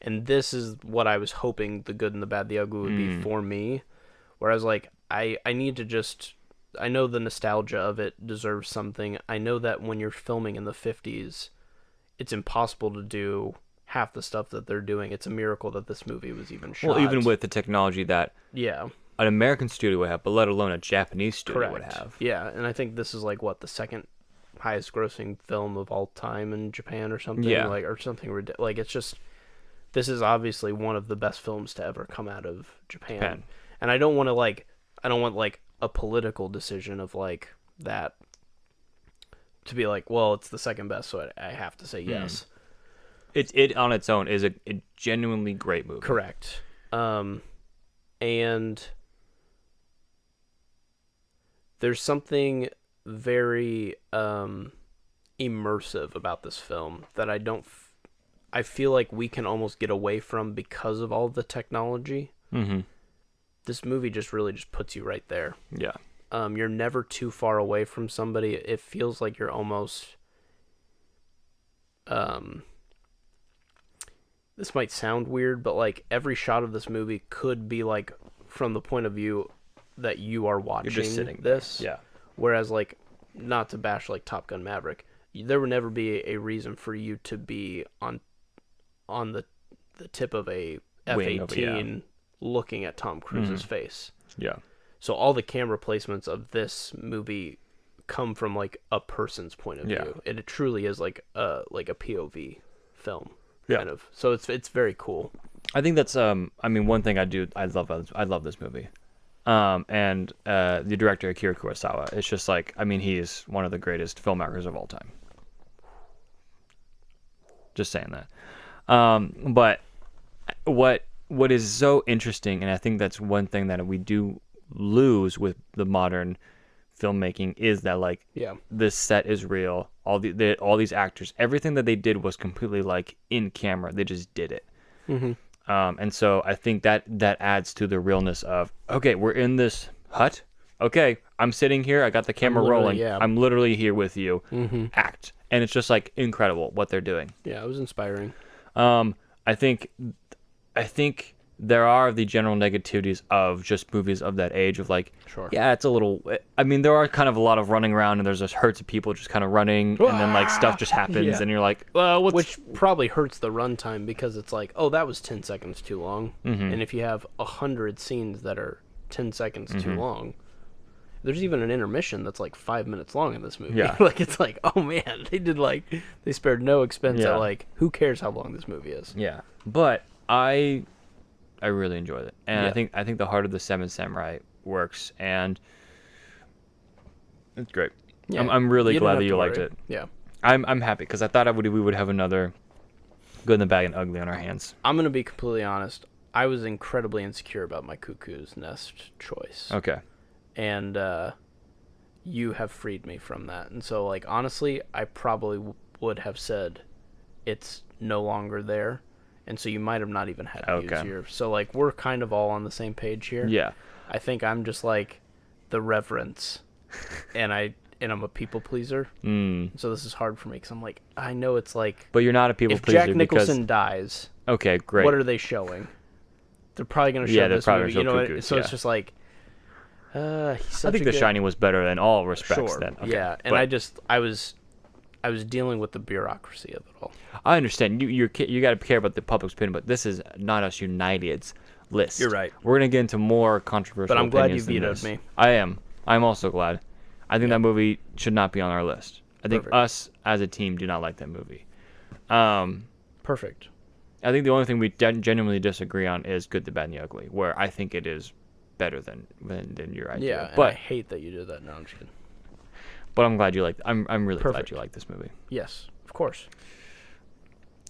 [SPEAKER 3] And this is what I was hoping The Good and the Bad, the Ugly would be for me. Whereas, like, I need to just... I know the nostalgia of it deserves something. I know that when you're filming in the 50s, it's impossible to do half the stuff that they're doing, it's a miracle that this movie was even shot.
[SPEAKER 2] Well, even with the technology that
[SPEAKER 3] yeah,
[SPEAKER 2] an American studio would have, but let alone a Japanese studio would have.
[SPEAKER 3] Yeah, and I think this is like what, the second highest grossing film of all time in Japan or something.
[SPEAKER 2] Yeah.
[SPEAKER 3] Like, or something ridiculous. Like, it's just, this is obviously one of the best films to ever come out of Japan. And I don't want a political decision of like that to be like, well, it's the second best, so I have to say yes.
[SPEAKER 2] It on its own is a genuinely great movie.
[SPEAKER 3] Correct. And there's something very immersive about this film that I feel like we can almost get away from because of all the technology.
[SPEAKER 2] Mm-hmm.
[SPEAKER 3] This movie just puts you right there.
[SPEAKER 2] Yeah.
[SPEAKER 3] You're never too far away from somebody. It feels like you're almost this might sound weird, but like every shot of this movie could be like from the point of view that you are watching.
[SPEAKER 2] You're just sitting
[SPEAKER 3] this.
[SPEAKER 2] there. Yeah.
[SPEAKER 3] Whereas, like, not to bash like Top Gun Maverick, there would never be a reason for you to be on the tip of a F-18 looking at Tom Cruise's face.
[SPEAKER 2] Yeah.
[SPEAKER 3] So all the camera placements of this movie come from like a person's point of view.
[SPEAKER 2] Yeah.
[SPEAKER 3] It truly is like a POV film.
[SPEAKER 2] Yeah.
[SPEAKER 3] Kind of. So it's very cool.
[SPEAKER 2] I think that's one thing I love this movie. And the director Akira Kurosawa, it's just like, he is one of the greatest filmmakers of all time. Just saying that. But what is so interesting, and I think that's one thing that we do lose with the modern filmmaking, is that like this set is real. All these actors, everything that they did was completely like in camera. They just did it.
[SPEAKER 3] Mm-hmm.
[SPEAKER 2] And so I think that adds to the realness of, okay, we're in this hut. Okay, I'm sitting here. I got the camera rolling.
[SPEAKER 3] Yeah.
[SPEAKER 2] I'm literally here with you.
[SPEAKER 3] Mm-hmm.
[SPEAKER 2] Act. And it's just like incredible what they're doing.
[SPEAKER 3] Yeah, it was inspiring.
[SPEAKER 2] I think there are the general negativities of just movies of that age of like, yeah, it's a little, there are kind of a lot of running around and there's just herds of people just kind of running and then like stuff just happens and you're like, well,
[SPEAKER 3] which probably hurts the runtime because it's like, oh, that was 10 seconds too long.
[SPEAKER 2] Mm-hmm.
[SPEAKER 3] And if you have 100 scenes that are 10 seconds
[SPEAKER 2] Mm-hmm.
[SPEAKER 3] too long, there's even an intermission that's like 5 minutes long in this movie.
[SPEAKER 2] Yeah.
[SPEAKER 3] Like, it's like, oh man, they spared no expense at like, who cares how long this movie is?
[SPEAKER 2] Yeah. But I really enjoyed it. And I think the Heart of the Seven Samurai works, and it's great.
[SPEAKER 3] Yeah.
[SPEAKER 2] I'm really glad that you liked it.
[SPEAKER 3] Yeah.
[SPEAKER 2] I'm happy because I thought we would have another Good in the Bad and Ugly on our hands.
[SPEAKER 3] I'm going to be completely honest. I was incredibly insecure about my Cuckoo's Nest choice.
[SPEAKER 2] Okay.
[SPEAKER 3] And you have freed me from that. And so, like, honestly, I probably would have said it's no longer there. And so you might have not even had to use your... So, like, we're kind of all on the same page here.
[SPEAKER 2] Yeah.
[SPEAKER 3] I think I'm just, like, the reverence. and I'm a people pleaser. So this is hard for me because I'm like, I know it's like...
[SPEAKER 2] But you're not a people pleaser
[SPEAKER 3] because... If Jack Nicholson dies...
[SPEAKER 2] Okay, great.
[SPEAKER 3] What are they showing? They're probably going to show this movie. You know
[SPEAKER 2] Cuckoos,
[SPEAKER 3] so it's just like...
[SPEAKER 2] I think The Shining was better in all respects then. Okay.
[SPEAKER 3] Yeah, and I was dealing with the bureaucracy of it all.
[SPEAKER 2] I understand. You got to care about the public's opinion, but this is not us United's list.
[SPEAKER 3] You're right.
[SPEAKER 2] We're going to get into more controversial
[SPEAKER 3] But I'm glad you
[SPEAKER 2] opinions
[SPEAKER 3] vetoed me.
[SPEAKER 2] I am. I'm also glad. I think that movie should not be on our list. I think us as a team do not like that movie.
[SPEAKER 3] Perfect.
[SPEAKER 2] I think the only thing we genuinely disagree on is Good, the Bad, and the Ugly, where I think it is better than your idea.
[SPEAKER 3] Yeah,
[SPEAKER 2] but
[SPEAKER 3] I hate that you did that. No, I'm just kidding.
[SPEAKER 2] But I'm glad you liked. I'm really glad you like this movie.
[SPEAKER 3] Yes, of course.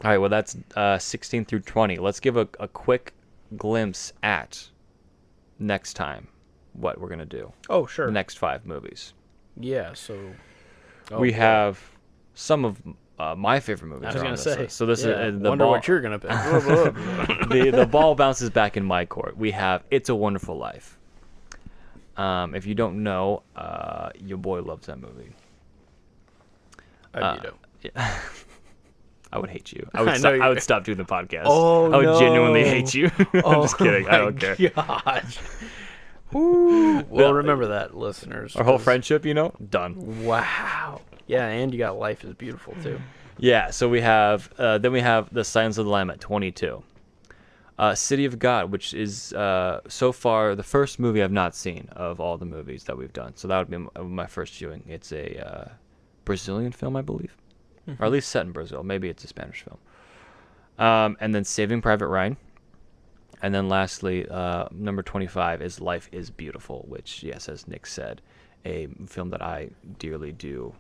[SPEAKER 2] All right, well that's 16 through 20. Let's give a quick glimpse at next time what we're gonna do.
[SPEAKER 3] Oh, sure.
[SPEAKER 2] The next 5 movies.
[SPEAKER 3] Yeah. So
[SPEAKER 2] we have some of my favorite movies.
[SPEAKER 3] I was gonna say.
[SPEAKER 2] So this is the
[SPEAKER 3] wonder
[SPEAKER 2] ball.
[SPEAKER 3] what you're gonna pick.
[SPEAKER 2] the ball bounces back in my court. We have It's a Wonderful Life. If you don't know, your boy loves that movie.
[SPEAKER 3] I veto.
[SPEAKER 2] Yeah. I would hate you.
[SPEAKER 3] I
[SPEAKER 2] would stop doing the podcast.
[SPEAKER 3] Oh,
[SPEAKER 2] I would
[SPEAKER 3] no.
[SPEAKER 2] genuinely hate you. I'm just kidding. I don't care.
[SPEAKER 3] Gosh. Well, remember that, listeners.
[SPEAKER 2] Our whole friendship, done.
[SPEAKER 3] Wow. Yeah, and you got Life is Beautiful too.
[SPEAKER 2] Yeah, so we have then we have The Silence of the Lamb at 22. City of God, which is so far the first movie I've not seen of all the movies that we've done. So that would be my first viewing. It's a Brazilian film, I believe, or at least set in Brazil. Maybe it's a Spanish film. And then Saving Private Ryan. And then lastly, number 25 is Life is Beautiful, which, yes, as Nick said, a film that I dearly do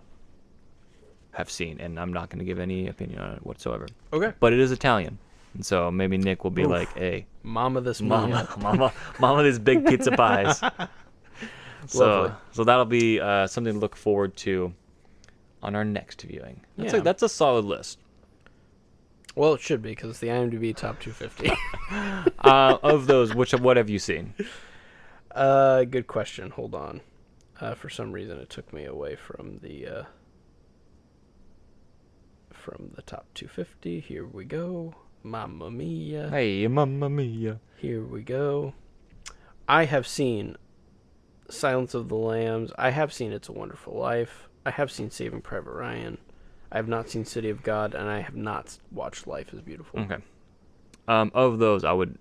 [SPEAKER 2] have seen, and I'm not going to give any opinion on it whatsoever.
[SPEAKER 3] Okay.
[SPEAKER 2] But it is Italian, and so maybe Nick will be like, "Hey,
[SPEAKER 3] Mama, this
[SPEAKER 2] mama, these big pizza pies."
[SPEAKER 3] Lovely.
[SPEAKER 2] So that'll be something to look forward to on our next viewing. That's a solid list.
[SPEAKER 3] Well, it should be because it's the IMDb top 250.
[SPEAKER 2] Of those, what have you seen?
[SPEAKER 3] Good question. Hold on. For some reason, it took me away from the top 250. Here we go. Mamma mia.
[SPEAKER 2] Hey, mamma mia.
[SPEAKER 3] Here we go. I have seen Silence of the Lambs. I have seen It's a Wonderful Life. I have seen Saving Private Ryan. I have not seen City of God, and I have not watched Life is Beautiful.
[SPEAKER 2] Okay. Of those, I would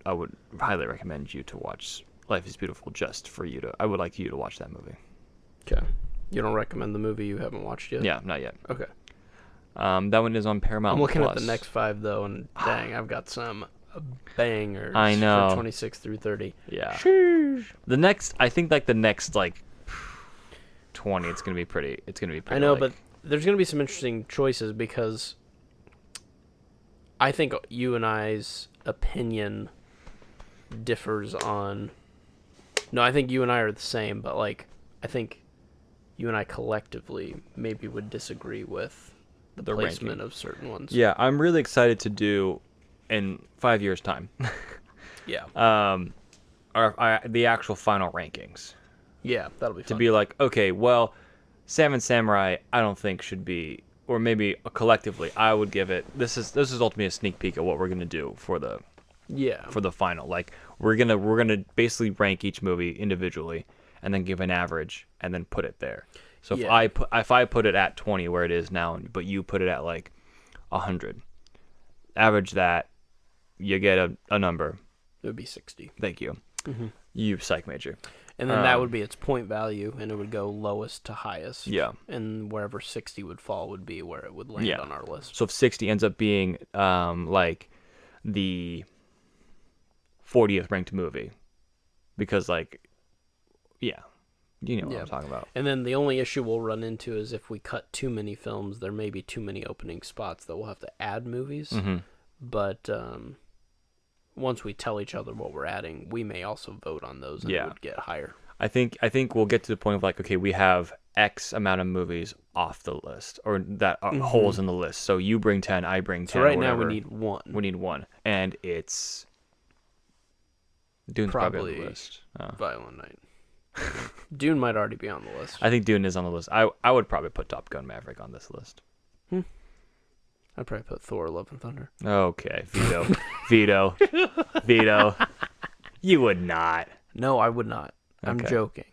[SPEAKER 2] highly recommend you to watch Life is Beautiful just for you to. I would like you to watch that movie.
[SPEAKER 3] Okay. You don't recommend the movie you haven't watched yet?
[SPEAKER 2] Yeah, not yet.
[SPEAKER 3] Okay.
[SPEAKER 2] That one is on Paramount+.
[SPEAKER 3] I'm looking at the next 5 though, and dang, I've got some bangers.
[SPEAKER 2] I know.
[SPEAKER 3] For 26 through 30.
[SPEAKER 2] Yeah.
[SPEAKER 3] Sheesh.
[SPEAKER 2] The next, I think, like the next 20, it's gonna be pretty. It's gonna be pretty.
[SPEAKER 3] I know, but there's gonna be some interesting choices because I think you and I's opinion differs on. No, I think you and I are the same, but I think you and I collectively maybe would disagree with the placement
[SPEAKER 2] ranking
[SPEAKER 3] of certain ones.
[SPEAKER 2] Yeah, I'm really excited to do in 5 years' time.
[SPEAKER 3] Yeah.
[SPEAKER 2] The actual final rankings.
[SPEAKER 3] Yeah, that'll be fun.
[SPEAKER 2] To be like, okay, well, Seven Samurai, I don't think should be, or maybe collectively, I would give it. This is ultimately a sneak peek at what we're gonna do for the final. Like we're gonna basically rank each movie individually, and then give an average, and then put it there. So if I put it at 20 where it is now, but you put it at 100, average that, you get a number.
[SPEAKER 3] It would be 60.
[SPEAKER 2] Thank you.
[SPEAKER 3] Mm-hmm.
[SPEAKER 2] You psych major.
[SPEAKER 3] And then that would be its point value, and it would go lowest to highest.
[SPEAKER 2] Yeah.
[SPEAKER 3] And wherever 60 would fall would be where it would land on our list.
[SPEAKER 2] So if 60 ends up being the 40th ranked movie, because you know what I'm talking about.
[SPEAKER 3] And then the only issue we'll run into is if we cut too many films, there may be too many opening spots that we'll have to add movies.
[SPEAKER 2] Mm-hmm.
[SPEAKER 3] But once we tell each other what we're adding, we may also vote on those and it would get higher.
[SPEAKER 2] I think we'll get to the point of okay, we have X amount of movies off the list, or that are holes in the list. So you bring 10, I bring 10.
[SPEAKER 3] So right now we need one.
[SPEAKER 2] We need one, and it's Dune's probably on the list.
[SPEAKER 3] Violent Night. Dune might already be on the list.
[SPEAKER 2] I think Dune is on the list. I would probably put Top Gun Maverick on this list.
[SPEAKER 3] I'd probably put Thor: Love and Thunder.
[SPEAKER 2] Okay, veto. You would not.
[SPEAKER 3] No, I would not. I'm
[SPEAKER 2] Okay.
[SPEAKER 3] joking.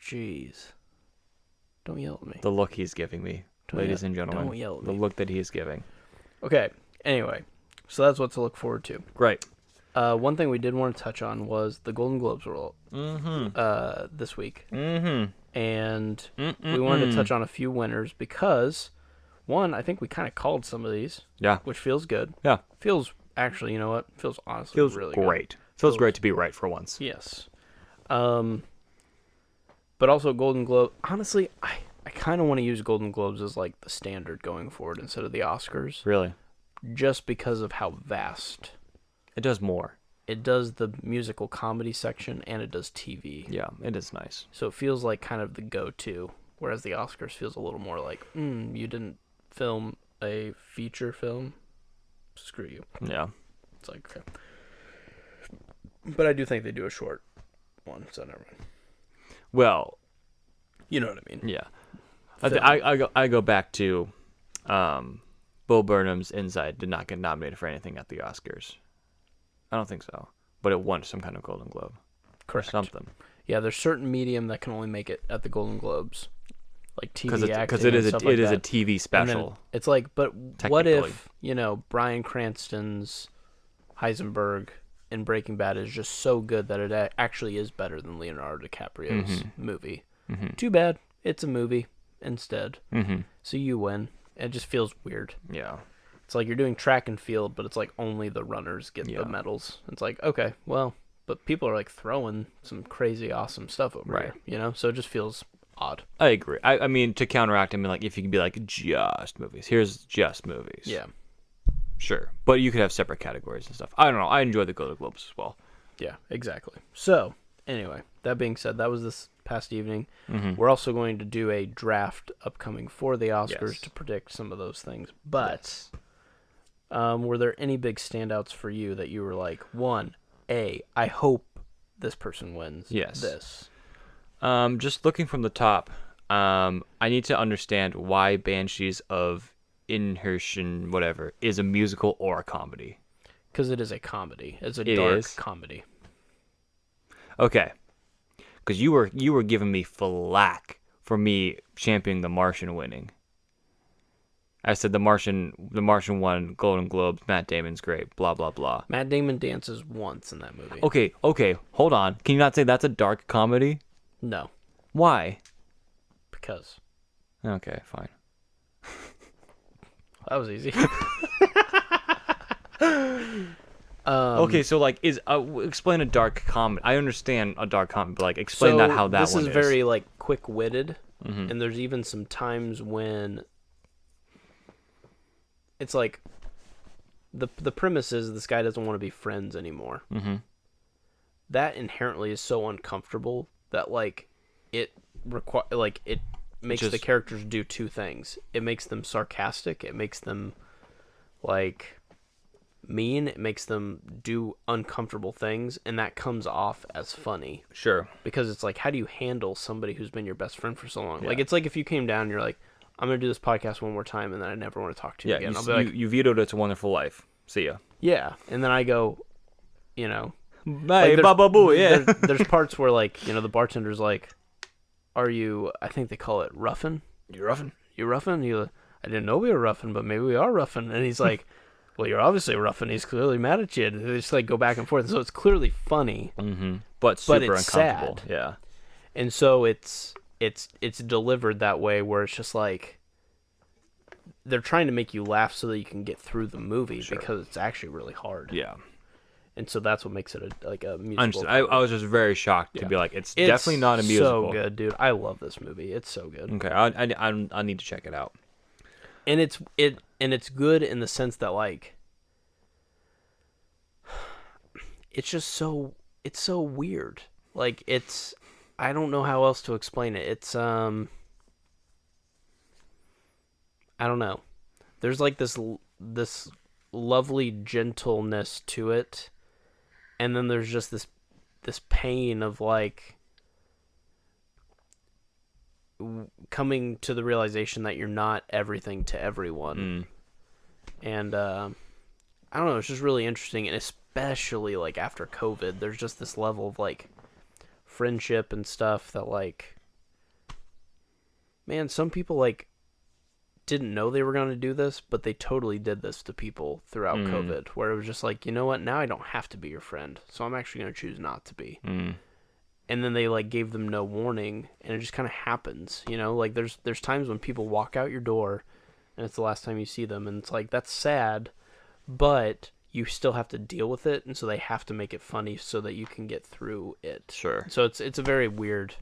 [SPEAKER 3] Jeez. Don't yell at me.
[SPEAKER 2] The look he's giving me, ladies and gentlemen.
[SPEAKER 3] Don't yell at
[SPEAKER 2] The
[SPEAKER 3] me.
[SPEAKER 2] look that he is giving.
[SPEAKER 3] Okay. Anyway, so that's what to look forward to.
[SPEAKER 2] Great.
[SPEAKER 3] One thing we did want to touch on was the Golden Globes were this week.
[SPEAKER 2] Mm-hmm.
[SPEAKER 3] And we wanted to touch on a few winners because, one, I think we kind of called some of these.
[SPEAKER 2] Yeah.
[SPEAKER 3] Which feels good.
[SPEAKER 2] Yeah.
[SPEAKER 3] Feels, actually, you know what? Feels honestly
[SPEAKER 2] Feels
[SPEAKER 3] really
[SPEAKER 2] great.
[SPEAKER 3] good.
[SPEAKER 2] Feels great to be right for once.
[SPEAKER 3] Yes. But also Golden Globe. Honestly, I kind of want to use Golden Globes as the standard going forward instead of the Oscars.
[SPEAKER 2] Really?
[SPEAKER 3] Just because of how vast.
[SPEAKER 2] It does more.
[SPEAKER 3] It does the musical comedy section and it does TV.
[SPEAKER 2] Yeah, it is nice.
[SPEAKER 3] So it feels like kind of the go-to, whereas the Oscars feels a little more like, you didn't film a feature film? Screw you.
[SPEAKER 2] Yeah.
[SPEAKER 3] It's okay. But I do think they do a short one, so never mind.
[SPEAKER 2] Well,
[SPEAKER 3] you know what I mean.
[SPEAKER 2] Yeah. I go back to Bo Burnham's Inside did not get nominated for anything at the Oscars. I don't think so. But it won some kind of Golden Globe.
[SPEAKER 3] Correct.
[SPEAKER 2] Or something.
[SPEAKER 3] Yeah, there's certain medium that can only make it at the Golden Globes. like TV acting
[SPEAKER 2] because it is
[SPEAKER 3] and stuff like
[SPEAKER 2] a
[SPEAKER 3] that.
[SPEAKER 2] TV
[SPEAKER 3] And then
[SPEAKER 2] special.
[SPEAKER 3] it's like, but what
[SPEAKER 2] Technically.
[SPEAKER 3] if, Bryan Cranston's Heisenberg in Breaking Bad is just so good that it actually is better than Leonardo DiCaprio's movie? Too bad. It's a movie instead. So you win. It just feels weird.
[SPEAKER 2] Yeah.
[SPEAKER 3] It's like you're doing track and field, but it's like only the runners get the medals. It's like, okay, well, but people are like throwing some crazy awesome stuff over here, So it just feels odd.
[SPEAKER 2] I agree. I mean, to counteract, I mean, like, if you could be like, just movies. Here's just movies.
[SPEAKER 3] Yeah.
[SPEAKER 2] Sure. But you could have separate categories and stuff. I don't know. I enjoy the Golden Globes as well.
[SPEAKER 3] Yeah, exactly. So, anyway, that being said, that was this past evening. We're also going to do a draft upcoming for the Oscars to predict some of those things. But were there any big standouts for you that you were like, I hope this person wins this?
[SPEAKER 2] Just looking from the top, I need to understand why Banshees of Inisherin, whatever, is a musical or a comedy.
[SPEAKER 3] Because it is a comedy. It's a dark comedy.
[SPEAKER 2] Okay. Because you were giving me flack for me championing The Martian winning. I said The Martian won Golden Globes. Matt Damon's great. Blah blah blah.
[SPEAKER 3] Matt Damon dances once in that movie.
[SPEAKER 2] Okay. Hold on. Can you not say that's a dark comedy?
[SPEAKER 3] No.
[SPEAKER 2] Why?
[SPEAKER 3] Because.
[SPEAKER 2] Okay, fine.
[SPEAKER 3] That was easy.
[SPEAKER 2] Okay, so like, explain a dark comedy. I understand a dark comedy, but like, explain how that
[SPEAKER 3] this
[SPEAKER 2] one is.
[SPEAKER 3] This is very like quick-witted, and there's even some times when it's like the premise is this guy doesn't want to be friends anymore. That inherently is so uncomfortable that like it makes the characters do two things. It makes them sarcastic. It makes them like mean. It makes them do uncomfortable things, and that comes off as funny.
[SPEAKER 2] Sure.
[SPEAKER 3] Because it's like, how do you handle somebody who's been your best friend for so long? Yeah. Like, it's like if you came down and you're like, I'm going to do this podcast one more time, and then I never want to talk to you again. I'll be like,
[SPEAKER 2] you vetoed It's a Wonderful Life. See ya.
[SPEAKER 3] Yeah. And then I go,
[SPEAKER 2] Bye,
[SPEAKER 3] there's parts where, like, the bartender's like, are you, I think they call it roughing.
[SPEAKER 2] You roughing?
[SPEAKER 3] You roughing? I didn't know we were roughing, but maybe we are roughing. And he's like, well, you're obviously roughing. He's clearly mad at you. And they just like go back and forth. And so it's clearly funny,
[SPEAKER 2] but super
[SPEAKER 3] it's
[SPEAKER 2] uncomfortable.
[SPEAKER 3] Sad.
[SPEAKER 2] Yeah.
[SPEAKER 3] And so it's delivered that way where it's just like they're trying to make you laugh so that you can get through the movie because it's actually really hard.
[SPEAKER 2] Yeah.
[SPEAKER 3] And so that's what makes it a musical.
[SPEAKER 2] I was just very shocked to be like, it's definitely not a musical.
[SPEAKER 3] So good, dude. I love this movie. It's so good.
[SPEAKER 2] Okay, I need to check it out.
[SPEAKER 3] And it's good in the sense that like it's just so weird. Like I don't know how else to explain it. It's I don't know. There's like this lovely gentleness to it, and then there's just this pain of like coming to the realization that you're not everything to everyone. And I don't know, it's just really interesting, and especially like after COVID, there's just this level of like friendship and stuff that like, man, some people like didn't know they were going to do this, but they totally did this to people throughout COVID, where it was just like, you know what, now I don't have to be your friend, so I'm actually going to choose not to be. And then they like gave them no warning, and it just kind of happens, like there's times when people walk out your door and it's the last time you see them, and it's like, that's sad, but you still have to deal with it, and so they have to make it funny so that you can get through it.
[SPEAKER 2] Sure.
[SPEAKER 3] So it's a very weird,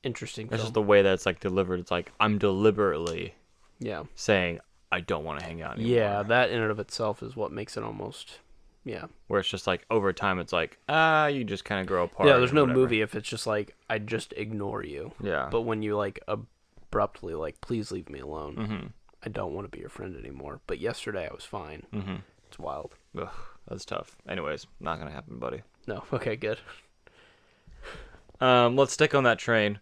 [SPEAKER 3] interesting film.
[SPEAKER 2] That's just the way that it's like delivered. It's like, I'm deliberately saying I don't want to hang out anymore.
[SPEAKER 3] Yeah, that in and of itself is what makes it almost,
[SPEAKER 2] where it's just like over time it's like, you just kind of grow apart.
[SPEAKER 3] Yeah, there's no movie if it's just like, I just ignore you.
[SPEAKER 2] Yeah.
[SPEAKER 3] But when you like abruptly like, please leave me alone. I don't want to be your friend anymore. But yesterday I was fine. It's wild.
[SPEAKER 2] Ugh, that's tough. Anyways, not gonna happen, buddy.
[SPEAKER 3] No. Okay, good.
[SPEAKER 2] Let's stick on that train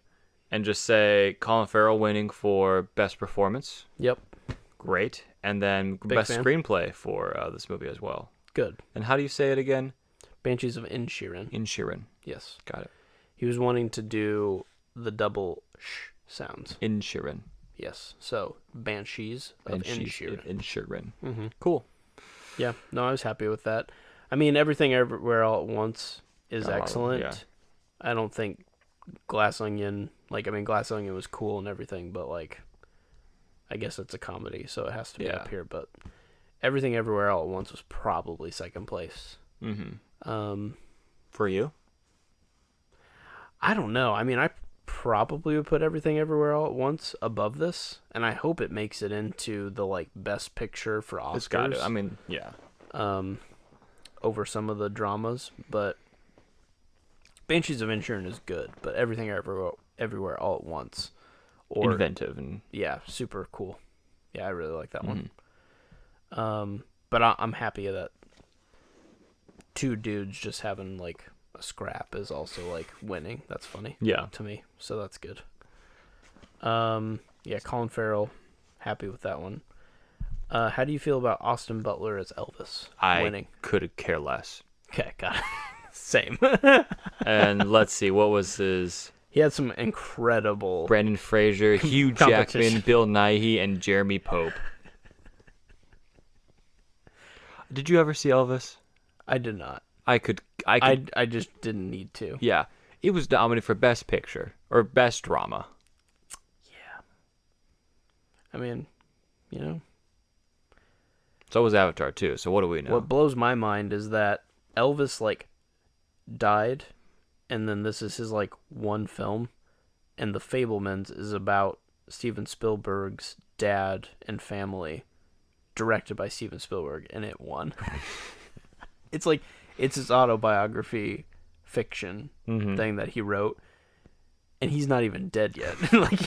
[SPEAKER 2] and just say Colin Farrell winning for best performance.
[SPEAKER 3] Yep.
[SPEAKER 2] Great. And then
[SPEAKER 3] Big
[SPEAKER 2] best
[SPEAKER 3] fan.
[SPEAKER 2] screenplay for this movie as well.
[SPEAKER 3] Good.
[SPEAKER 2] And how do you say it again?
[SPEAKER 3] Banshees of Inisherin.
[SPEAKER 2] Inisherin.
[SPEAKER 3] Yes.
[SPEAKER 2] Got it.
[SPEAKER 3] He was wanting to do the double sh sounds.
[SPEAKER 2] Inisherin.
[SPEAKER 3] Yes. So Banshees of Inisherin.
[SPEAKER 2] Inisherin.
[SPEAKER 3] Mm-hmm.
[SPEAKER 2] Cool.
[SPEAKER 3] Yeah. No, I was happy with that. I mean, Everything Everywhere All at Once is excellent.
[SPEAKER 2] Yeah.
[SPEAKER 3] I don't think Glass Onion, Glass Onion was cool and everything, but I guess it's a comedy, so it has to be up here. But Everything Everywhere All at Once was probably second place.
[SPEAKER 2] Mm-hmm. For you?
[SPEAKER 3] I don't know. I mean, I probably would put Everything Everywhere All at Once above this, and I hope it makes it into the Best Picture for Oscars.
[SPEAKER 2] It's got to. I mean, yeah.
[SPEAKER 3] Over some of the dramas, but Banshees of Inisherin is good, but Everything Everywhere All at Once, or
[SPEAKER 2] inventive and
[SPEAKER 3] super cool. Yeah, I really like that one.
[SPEAKER 2] Mm-hmm.
[SPEAKER 3] But I'm happy that two dudes just having a scrap is also winning. That's funny.
[SPEAKER 2] Yeah.
[SPEAKER 3] To me, so that's good. Yeah, Colin Farrell, happy with that one. How do you feel about Austin Butler as Elvis winning?
[SPEAKER 2] I could care less.
[SPEAKER 3] Okay, got it. Same.
[SPEAKER 2] And let's see, what was his?
[SPEAKER 3] He had some incredible
[SPEAKER 2] Brendan Fraser, Hugh Jackman, Bill Nighy, and Jeremy Pope. Did you ever see Elvis?
[SPEAKER 3] I did not.
[SPEAKER 2] I could.
[SPEAKER 3] I just didn't need to.
[SPEAKER 2] Yeah, it was nominated for Best Picture or Best Drama.
[SPEAKER 3] Yeah. I mean,
[SPEAKER 2] So was Avatar too. So what do we know?
[SPEAKER 3] What blows my mind is that Elvis died, and then this is his one film, and The Fabelmans is about Steven Spielberg's dad and family, directed by Steven Spielberg, and it won. It's his autobiography fiction thing that he wrote, and he's not even dead yet.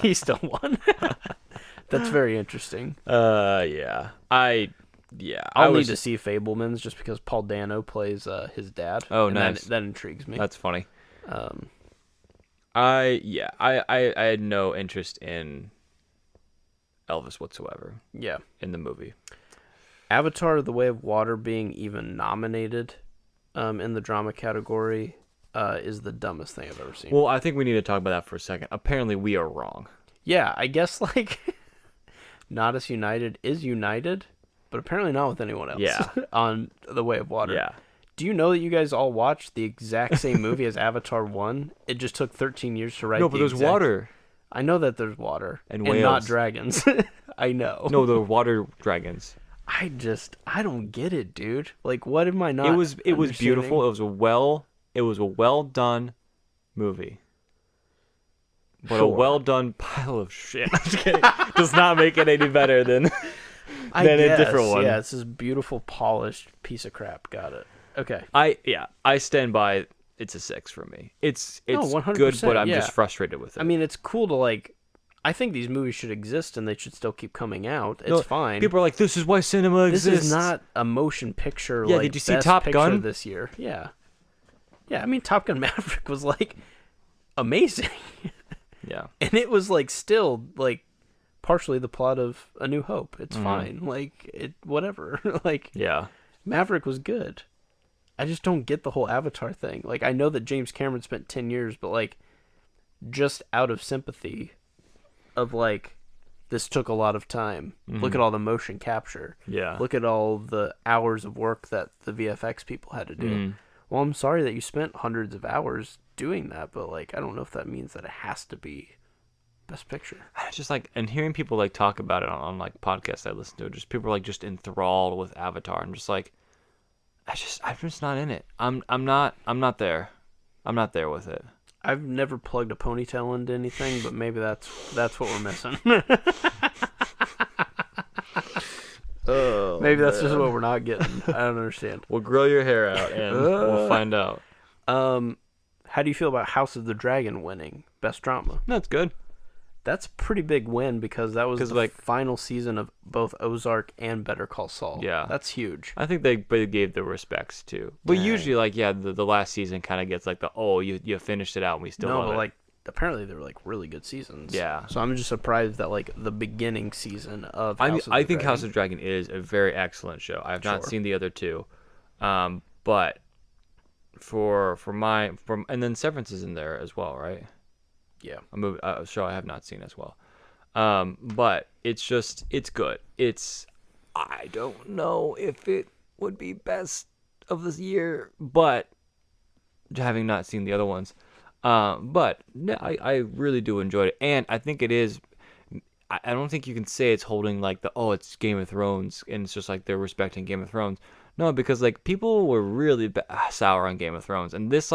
[SPEAKER 3] He still won. That's very interesting.
[SPEAKER 2] Yeah.
[SPEAKER 3] I'll need to see Fabelmans just because Paul Dano plays his dad.
[SPEAKER 2] Oh, nice.
[SPEAKER 3] That intrigues me.
[SPEAKER 2] That's funny. I had no interest in Elvis whatsoever.
[SPEAKER 3] Yeah.
[SPEAKER 2] In the movie.
[SPEAKER 3] Avatar: The Way of Water being even nominated in the drama category is the dumbest thing I've ever seen.
[SPEAKER 2] Well, I think we need to talk about that for a second. Apparently, we are wrong.
[SPEAKER 3] Yeah, I guess Not As United is united, but apparently not with anyone else.
[SPEAKER 2] Yeah.
[SPEAKER 3] On The Way of Water.
[SPEAKER 2] Yeah.
[SPEAKER 3] Do you know that you guys all watched the exact same movie as Avatar 1? It just took 13 years to write.
[SPEAKER 2] No, but there's water.
[SPEAKER 3] I know that there's water.
[SPEAKER 2] And whales.
[SPEAKER 3] Not dragons. I know.
[SPEAKER 2] No, the water dragons.
[SPEAKER 3] I don't get it, dude. What am I not?
[SPEAKER 2] It was beautiful. It was a well done movie. But a well done pile of shit. I'm just kidding. Does not make it any better than a different one.
[SPEAKER 3] Yeah, it's this beautiful polished piece of crap. Got it. Okay.
[SPEAKER 2] I stand by. It's a 6 for me. It's 100%, good, but I'm just frustrated with it.
[SPEAKER 3] I mean, it's cool to I think these movies should exist and they should still keep coming out. It's fine.
[SPEAKER 2] People are like, this is why cinema exists.
[SPEAKER 3] This is not a motion picture.
[SPEAKER 2] Yeah, did you see Top Gun
[SPEAKER 3] this year? Yeah. Yeah, I mean, Top Gun Maverick was amazing.
[SPEAKER 2] Yeah.
[SPEAKER 3] And it was still partially the plot of A New Hope. It's fine. Whatever.
[SPEAKER 2] Yeah.
[SPEAKER 3] Maverick was good. I just don't get the whole Avatar thing. I know that James Cameron spent 10 years, but just out of sympathy of this took a lot of time. Look at all the motion capture.
[SPEAKER 2] Yeah.
[SPEAKER 3] Look at all the hours of work that the VFX people had to do. Well, I'm sorry that you spent hundreds of hours doing that, but I don't know if that means that it has to be Best Picture.
[SPEAKER 2] It's just and hearing people talk about it on podcasts I listen to, just people are just enthralled with Avatar. I'm just I'm just not in it. I'm not there. I'm not there with it.
[SPEAKER 3] I've never plugged a ponytail into anything, but maybe that's what we're missing.
[SPEAKER 2] Oh,
[SPEAKER 3] maybe that's just what we're not getting. I don't understand.
[SPEAKER 2] We'll grow your hair out and we'll find out.
[SPEAKER 3] How do you feel about House of the Dragon winning Best Drama?
[SPEAKER 2] That's good.
[SPEAKER 3] That's a pretty big win because that was the final season of both Ozark and Better Call Saul.
[SPEAKER 2] Yeah.
[SPEAKER 3] That's huge.
[SPEAKER 2] I think they gave the respects too. But usually the last season kind of gets you finished it out and we still love it.
[SPEAKER 3] Apparently they were really good seasons.
[SPEAKER 2] Yeah.
[SPEAKER 3] So I'm just surprised that the beginning season of
[SPEAKER 2] I think House of the Dragon is a very excellent show. I have not seen the other two. But and then Severance is in there as well, right? Yeah. A show I have not seen as well. But it's good. I don't know if it would be best of this year, but having not seen the other ones. But no, I really do enjoy it. And I think it is, I don't think you can say it's holding like it's Game of Thrones and it's just like they're respecting Game of Thrones. No, because like people were really sour on Game of Thrones, and this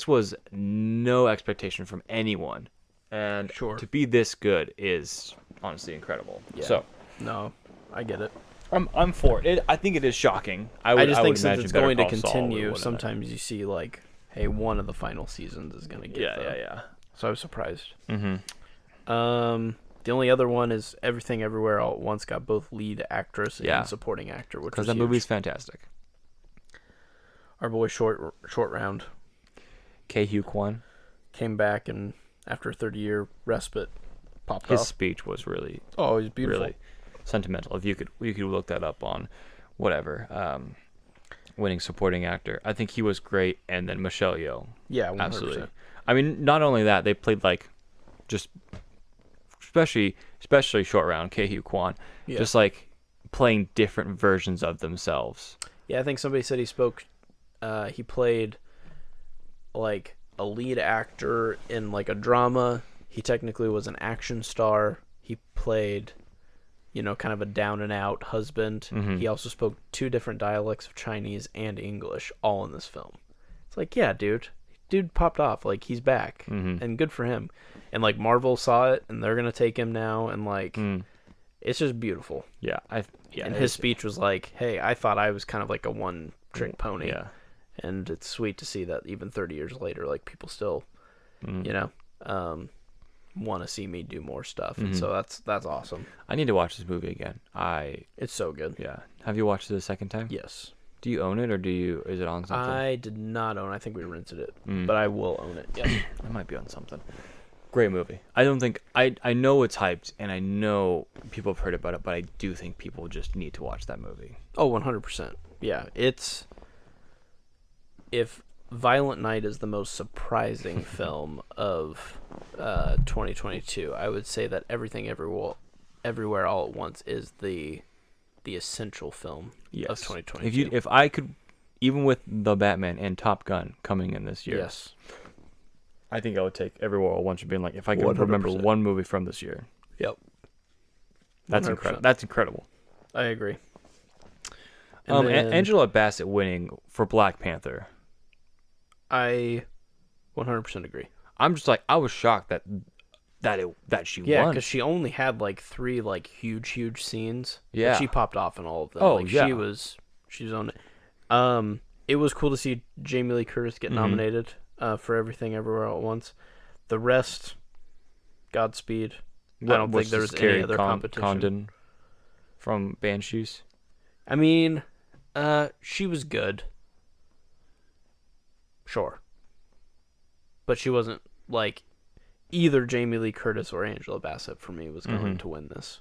[SPEAKER 2] was no expectation from anyone, and to be this good is honestly incredible.
[SPEAKER 3] Yeah.
[SPEAKER 2] So
[SPEAKER 3] no, I get it.
[SPEAKER 2] I'm for it. I think it is shocking.
[SPEAKER 3] I just think since it's going to continue, sometimes you see like, hey, one of the final seasons is going to get
[SPEAKER 2] yeah.
[SPEAKER 3] So I was surprised.
[SPEAKER 2] Mm-hmm.
[SPEAKER 3] The only other one is Everything Everywhere All at Once got both lead actress and supporting actor, which was
[SPEAKER 2] because that movie's fantastic.
[SPEAKER 3] Our boy Short Round,
[SPEAKER 2] Ke-Huy Quan,
[SPEAKER 3] came back and after a 30-year respite popped off.
[SPEAKER 2] His speech was really
[SPEAKER 3] he's beautiful,
[SPEAKER 2] really sentimental. If you could look that up on whatever winning supporting actor. I think he was great, and then Michelle Yeoh.
[SPEAKER 3] Yeah, 100%.
[SPEAKER 2] Absolutely. I mean, not only that, they played like just especially Short Round, Ke-Huy Quan, just like playing different versions of themselves.
[SPEAKER 3] Yeah, I think somebody said he played like a lead actor in like a drama. He technically was an action star. He played, kind of a down and out husband.
[SPEAKER 2] Mm-hmm.
[SPEAKER 3] He also spoke 2 different dialects of Chinese and English, all in this film. It's like, yeah, dude popped off. Like, he's back, and good for him. And like Marvel saw it, and they're gonna take him now, and like, it's just beautiful.
[SPEAKER 2] Yeah,
[SPEAKER 3] and his speech was like, "Hey, I thought I was kind of like a one-trick pony."
[SPEAKER 2] Yeah,
[SPEAKER 3] and it's sweet to see that even 30 years later, like people still, want to see me do more stuff, and so that's awesome.
[SPEAKER 2] I need to watch this movie again.
[SPEAKER 3] It's so good.
[SPEAKER 2] Yeah. Have you watched it a second time?
[SPEAKER 3] Yes.
[SPEAKER 2] Do you own it, or is it on something?
[SPEAKER 3] I did not own. I think we rented it, but I will own it. Yeah,
[SPEAKER 2] it might be on something. Great movie. I don't think I know it's hyped, and I know people have heard about it, but I do think people just need to watch that movie.
[SPEAKER 3] Oh, 100%. Yeah, if Violent Night is the most surprising film of 2022, I would say that Everything Everywhere All at Once is the essential film of 2022.
[SPEAKER 2] If I could, even with The Batman and Top Gun coming in this year,
[SPEAKER 3] yes,
[SPEAKER 2] I think I would take Everywhere All at Once, being like, if I could remember one movie from this year.
[SPEAKER 3] Yep.
[SPEAKER 2] That's incredible. That's incredible.
[SPEAKER 3] I agree.
[SPEAKER 2] Angela Bassett winning for Black Panther.
[SPEAKER 3] I 100% agree.
[SPEAKER 2] I'm just like, I was shocked that she won.
[SPEAKER 3] Yeah, because she only had like 3 like huge scenes.
[SPEAKER 2] Yeah,
[SPEAKER 3] but she popped off in all of them.
[SPEAKER 2] Oh,
[SPEAKER 3] like,
[SPEAKER 2] yeah.
[SPEAKER 3] She was on it. It was cool to see Jamie Lee Curtis get nominated for Everything Everywhere All at Once. The rest, Godspeed. I don't think there was any other competition.
[SPEAKER 2] Condon from Banshees.
[SPEAKER 3] I mean, she was good. Sure. But she wasn't like either Jamie Lee Curtis or Angela Bassett for me was going to win this.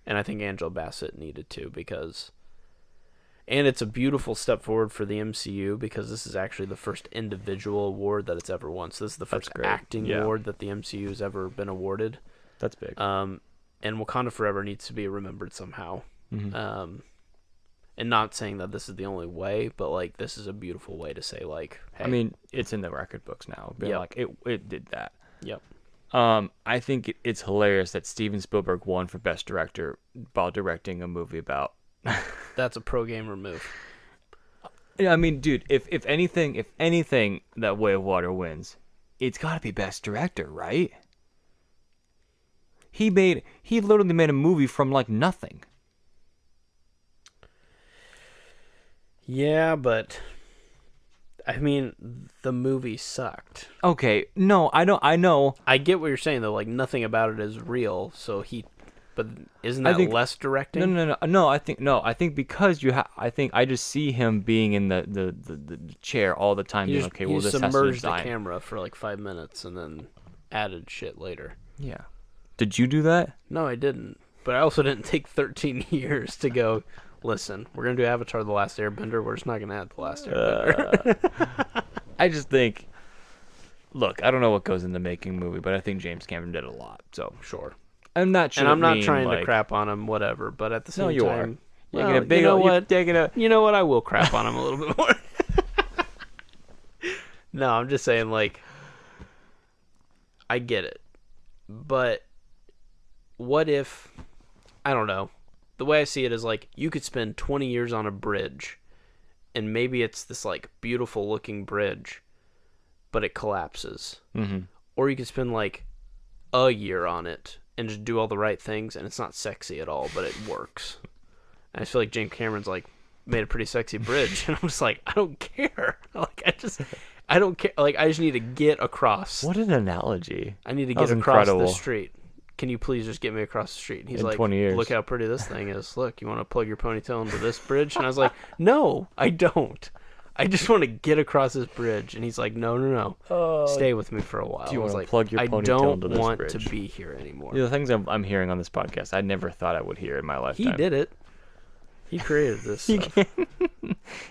[SPEAKER 3] And I think Angela Bassett needed to and it's a beautiful step forward for the MCU because this is actually the first individual award that it's ever won. So this is the first acting award that the MCU has ever been awarded.
[SPEAKER 2] That's big.
[SPEAKER 3] And Wakanda Forever needs to be remembered somehow. And not saying that this is the only way, but like this is a beautiful way to say like, hey.
[SPEAKER 2] I mean, it's in the record books now. Like it did that.
[SPEAKER 3] Yep.
[SPEAKER 2] I think it's hilarious that Steven Spielberg won for Best Director while directing a movie about.
[SPEAKER 3] That's a pro gamer move.
[SPEAKER 2] Yeah, I mean, dude, if anything that Way of Water wins, it's got to be Best Director, right? He literally made a movie from like nothing.
[SPEAKER 3] Yeah, but I mean, the movie sucked.
[SPEAKER 2] Okay, no, I know.
[SPEAKER 3] I get what you're saying though. Like nothing about it is real. But isn't that less directing?
[SPEAKER 2] No. I think because I just see him being in the chair all the time. This has to be
[SPEAKER 3] submerged the camera for like 5 minutes and then added shit later.
[SPEAKER 2] Yeah. Did you do that?
[SPEAKER 3] No, I didn't. But I also didn't take 13 years to go. Listen, we're going to do Avatar The Last Airbender. We're just not going to add The Last Airbender.
[SPEAKER 2] I just think look, I don't know what goes into making a movie, but I think James Cameron did a lot. So
[SPEAKER 3] Sure.
[SPEAKER 2] I'm not sure.
[SPEAKER 3] And I'm not trying to crap on him, whatever. But at the same
[SPEAKER 2] you are.
[SPEAKER 3] time,
[SPEAKER 2] You're
[SPEAKER 3] well,
[SPEAKER 2] big,
[SPEAKER 3] you know
[SPEAKER 2] you're
[SPEAKER 3] what?
[SPEAKER 2] taking a.
[SPEAKER 3] You know what? I will crap on him a little bit more. No, I'm just saying, like, I get it. But what if, I don't know, the way I see it is like, you could spend 20 years on a bridge, and maybe it's this, like, beautiful looking bridge, but it collapses.
[SPEAKER 2] Mm-hmm.
[SPEAKER 3] Or you could spend, like, a year on it and just do all the right things, and it's not sexy at all, but it works. And I feel like James Cameron's, like, made a pretty sexy bridge, and I'm just like, I don't care. Like, I don't care. Like, I just need to get across.
[SPEAKER 2] What an analogy!
[SPEAKER 3] I need to
[SPEAKER 2] That was
[SPEAKER 3] get across
[SPEAKER 2] incredible.
[SPEAKER 3] the street. Can you please just get me across the street? And he's
[SPEAKER 2] In
[SPEAKER 3] like,
[SPEAKER 2] 20 years.
[SPEAKER 3] look how pretty this thing is. Look, you want to plug your ponytail into this bridge? And I was like, no, I don't. I just want to get across this bridge. And he's like, no. Stay with me for a while.
[SPEAKER 2] Do you
[SPEAKER 3] I was
[SPEAKER 2] wanna
[SPEAKER 3] like,
[SPEAKER 2] plug your
[SPEAKER 3] I
[SPEAKER 2] ponytail
[SPEAKER 3] don't
[SPEAKER 2] into this
[SPEAKER 3] want
[SPEAKER 2] bridge?
[SPEAKER 3] to be here anymore.
[SPEAKER 2] The things I'm hearing on this podcast, I never thought I would hear in my lifetime.
[SPEAKER 3] He did it. He created this stuff.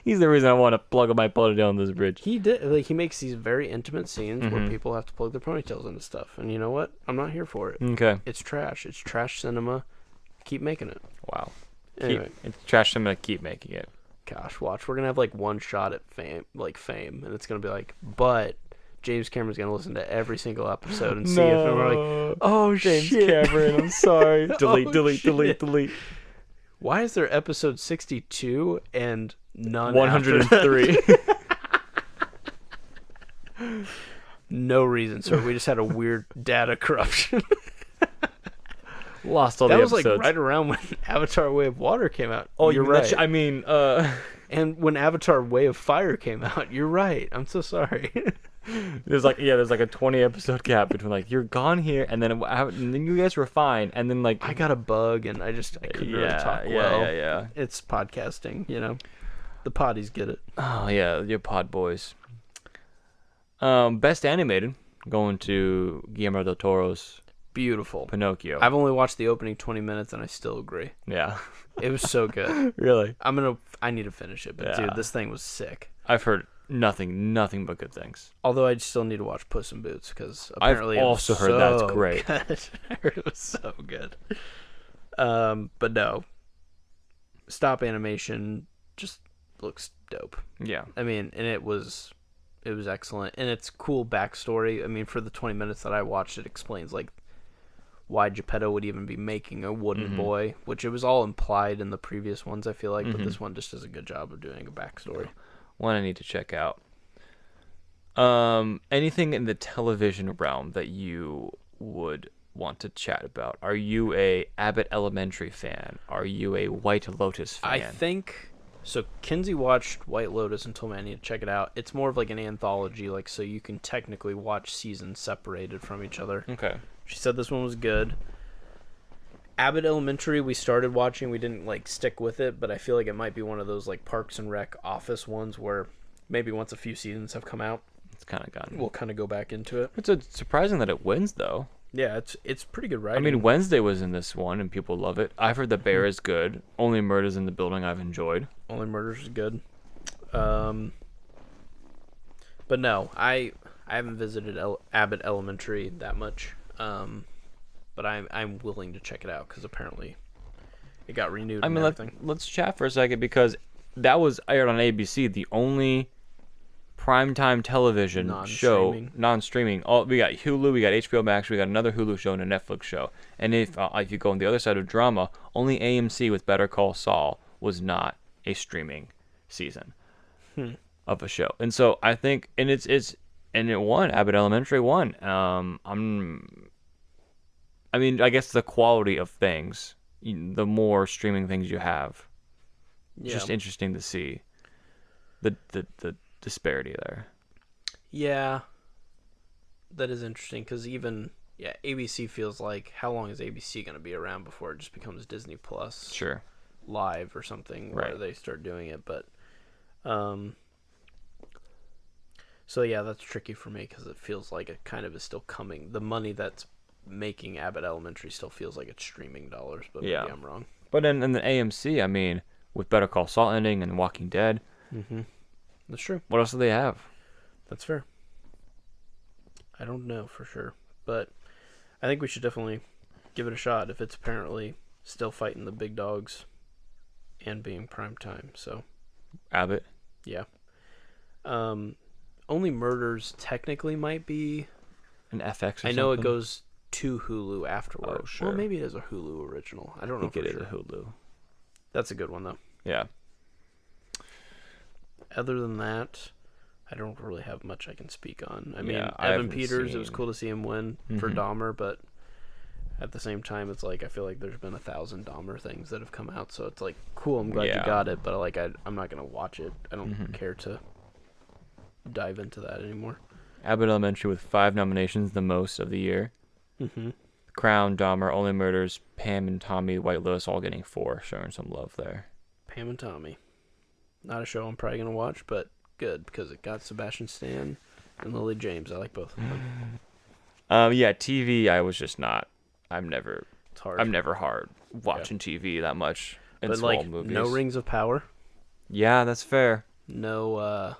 [SPEAKER 2] He's the reason I want to plug my ponytail on this bridge.
[SPEAKER 3] He did. Like, he makes these very intimate scenes
[SPEAKER 2] Mm-hmm.
[SPEAKER 3] where people have to plug their ponytails into stuff. And you know what? I'm not here for it.
[SPEAKER 2] Okay.
[SPEAKER 3] It's trash. It's trash cinema. Keep making it.
[SPEAKER 2] Wow.
[SPEAKER 3] Anyway.
[SPEAKER 2] It's trash. I'm gonna keep making it.
[SPEAKER 3] Gosh, watch. We're gonna have like one shot at fame, and it's gonna be like, but James Cameron's gonna listen to every single episode and see if we're like, oh
[SPEAKER 2] James
[SPEAKER 3] shit,
[SPEAKER 2] Cameron, I'm sorry. Delete,
[SPEAKER 3] Oh,
[SPEAKER 2] delete, delete,
[SPEAKER 3] shit.
[SPEAKER 2] delete.
[SPEAKER 3] why is there episode 62 and none
[SPEAKER 2] 103.
[SPEAKER 3] after? No reason, sir. We just had a weird data corruption.
[SPEAKER 2] Lost all
[SPEAKER 3] That
[SPEAKER 2] the
[SPEAKER 3] was
[SPEAKER 2] episodes.
[SPEAKER 3] like right around when Avatar: Way of Water came out.
[SPEAKER 2] Oh,
[SPEAKER 3] you're
[SPEAKER 2] you
[SPEAKER 3] right.
[SPEAKER 2] I mean,
[SPEAKER 3] And when Avatar: Way of Fire came out, you're right. I'm so sorry.
[SPEAKER 2] there's like a 20 episode gap between like you're gone here and then you guys were fine and then like
[SPEAKER 3] I got a bug and I couldn't really talk well.
[SPEAKER 2] yeah.
[SPEAKER 3] It's podcasting, you know. The potties get it.
[SPEAKER 2] Oh yeah, your pod boys. Best animated going to Guillermo del Toro's
[SPEAKER 3] Beautiful.
[SPEAKER 2] Pinocchio.
[SPEAKER 3] I've only watched the opening 20 minutes and I still agree.
[SPEAKER 2] Yeah.
[SPEAKER 3] It was so good.
[SPEAKER 2] Really?
[SPEAKER 3] I need to finish it, but
[SPEAKER 2] Yeah.
[SPEAKER 3] dude, this thing was sick.
[SPEAKER 2] I've heard nothing but good things.
[SPEAKER 3] Although I still need to watch Puss in Boots because
[SPEAKER 2] I've
[SPEAKER 3] apparently
[SPEAKER 2] also
[SPEAKER 3] it was
[SPEAKER 2] heard that's
[SPEAKER 3] so
[SPEAKER 2] great.
[SPEAKER 3] good. I heard it was so good. But no. Stop animation just looks dope.
[SPEAKER 2] Yeah.
[SPEAKER 3] I mean, and it was excellent, and it's cool backstory. I mean, for the 20 minutes that I watched, it explains like why Geppetto would even be making a wooden boy, which it was all implied in the previous ones, I feel like, but this one just does a good job of doing a backstory.
[SPEAKER 2] One I need to check out. Anything in the television realm that you would want to chat about? Are you a Abbott Elementary fan? Are you a White Lotus fan?
[SPEAKER 3] I think so. Kinsey watched White Lotus and told me I need to check it out. It's more of like an anthology, like, so you can technically watch seasons separated from each other.
[SPEAKER 2] Okay.
[SPEAKER 3] She said this one was good. Abbott Elementary, we started watching. We didn't like stick with it, but I feel like it might be one of those like Parks and Rec office ones where maybe once a few seasons have come out,
[SPEAKER 2] It's kind of gotten.
[SPEAKER 3] we'll kind of go back into it.
[SPEAKER 2] It's surprising that it wins though.
[SPEAKER 3] Yeah, it's pretty good
[SPEAKER 2] I
[SPEAKER 3] writing.
[SPEAKER 2] mean, Wednesday was in this one and people love it. I've heard The Bear is good. Only Murders in the Building I've enjoyed.
[SPEAKER 3] Only Murders is good. But no, I haven't visited Abbott Elementary that much. But I'm willing to check it out because apparently it got renewed.
[SPEAKER 2] I
[SPEAKER 3] and
[SPEAKER 2] mean,
[SPEAKER 3] everything.
[SPEAKER 2] let's chat for a second because that was aired on ABC, the only primetime television show, non-streaming. We got Hulu, we got HBO Max, we got another Hulu show and a Netflix show. And if you go on the other side of drama, only AMC with Better Call Saul was not a streaming season of a show. And so I think, and it won. Abbott Elementary won. I mean, I guess the quality of things, the more streaming things you have, it's just interesting to see the disparity there.
[SPEAKER 3] Yeah, that is interesting because ABC feels like, how long is ABC going to be around before it just becomes Disney Plus
[SPEAKER 2] Sure.
[SPEAKER 3] Live or something where
[SPEAKER 2] Right.
[SPEAKER 3] they start doing it? But so yeah, that's tricky for me because it feels like it kind of is still coming. The money that's making Abbott Elementary still feels like it's streaming dollars, but maybe I'm wrong.
[SPEAKER 2] But in the AMC, I mean, with Better Call Saul ending and Walking Dead,
[SPEAKER 3] That's true.
[SPEAKER 2] what else do they have?
[SPEAKER 3] That's fair. I don't know for sure, but I think we should definitely give it a shot if it's apparently still fighting the big dogs and being prime time. So,
[SPEAKER 2] Abbott.
[SPEAKER 3] yeah. Only Murders technically might be
[SPEAKER 2] An FX or
[SPEAKER 3] I know
[SPEAKER 2] something?
[SPEAKER 3] it goes to Hulu afterward.
[SPEAKER 2] Oh, sure.
[SPEAKER 3] Well, maybe it is a Hulu original. I don't know
[SPEAKER 2] I think
[SPEAKER 3] for
[SPEAKER 2] it
[SPEAKER 3] sure.
[SPEAKER 2] is a Hulu.
[SPEAKER 3] That's a good one though.
[SPEAKER 2] Yeah.
[SPEAKER 3] Other than that, I don't really have much I can speak on. I mean,
[SPEAKER 2] Yeah, I
[SPEAKER 3] Evan
[SPEAKER 2] haven't
[SPEAKER 3] Peters, it was
[SPEAKER 2] seen-
[SPEAKER 3] cool to see him win for
[SPEAKER 2] Mhm.
[SPEAKER 3] Dahmer, but at the same time, it's like I feel like there's been 1,000 Dahmer things that have come out, so it's like cool. I'm glad you
[SPEAKER 2] Yeah.
[SPEAKER 3] got it, but like I'm not gonna watch it. I don't
[SPEAKER 2] Mhm.
[SPEAKER 3] care to dive into that anymore.
[SPEAKER 2] Abbott Elementary with 5 nominations, the most of the year.
[SPEAKER 3] Mm-hmm.
[SPEAKER 2] Crown, Dahmer, Only Murders, Pam and Tommy, White Lotus all getting 4, showing some love there.
[SPEAKER 3] Pam and Tommy, not a show I'm probably gonna watch, but good because it got Sebastian Stan and Lily James. I like both of them.
[SPEAKER 2] Yeah, TV. I was just not. I'm never
[SPEAKER 3] It's hard.
[SPEAKER 2] hard watching TV that much in
[SPEAKER 3] but
[SPEAKER 2] small
[SPEAKER 3] like
[SPEAKER 2] movies.
[SPEAKER 3] no Rings of Power,
[SPEAKER 2] Yeah, that's fair.
[SPEAKER 3] no.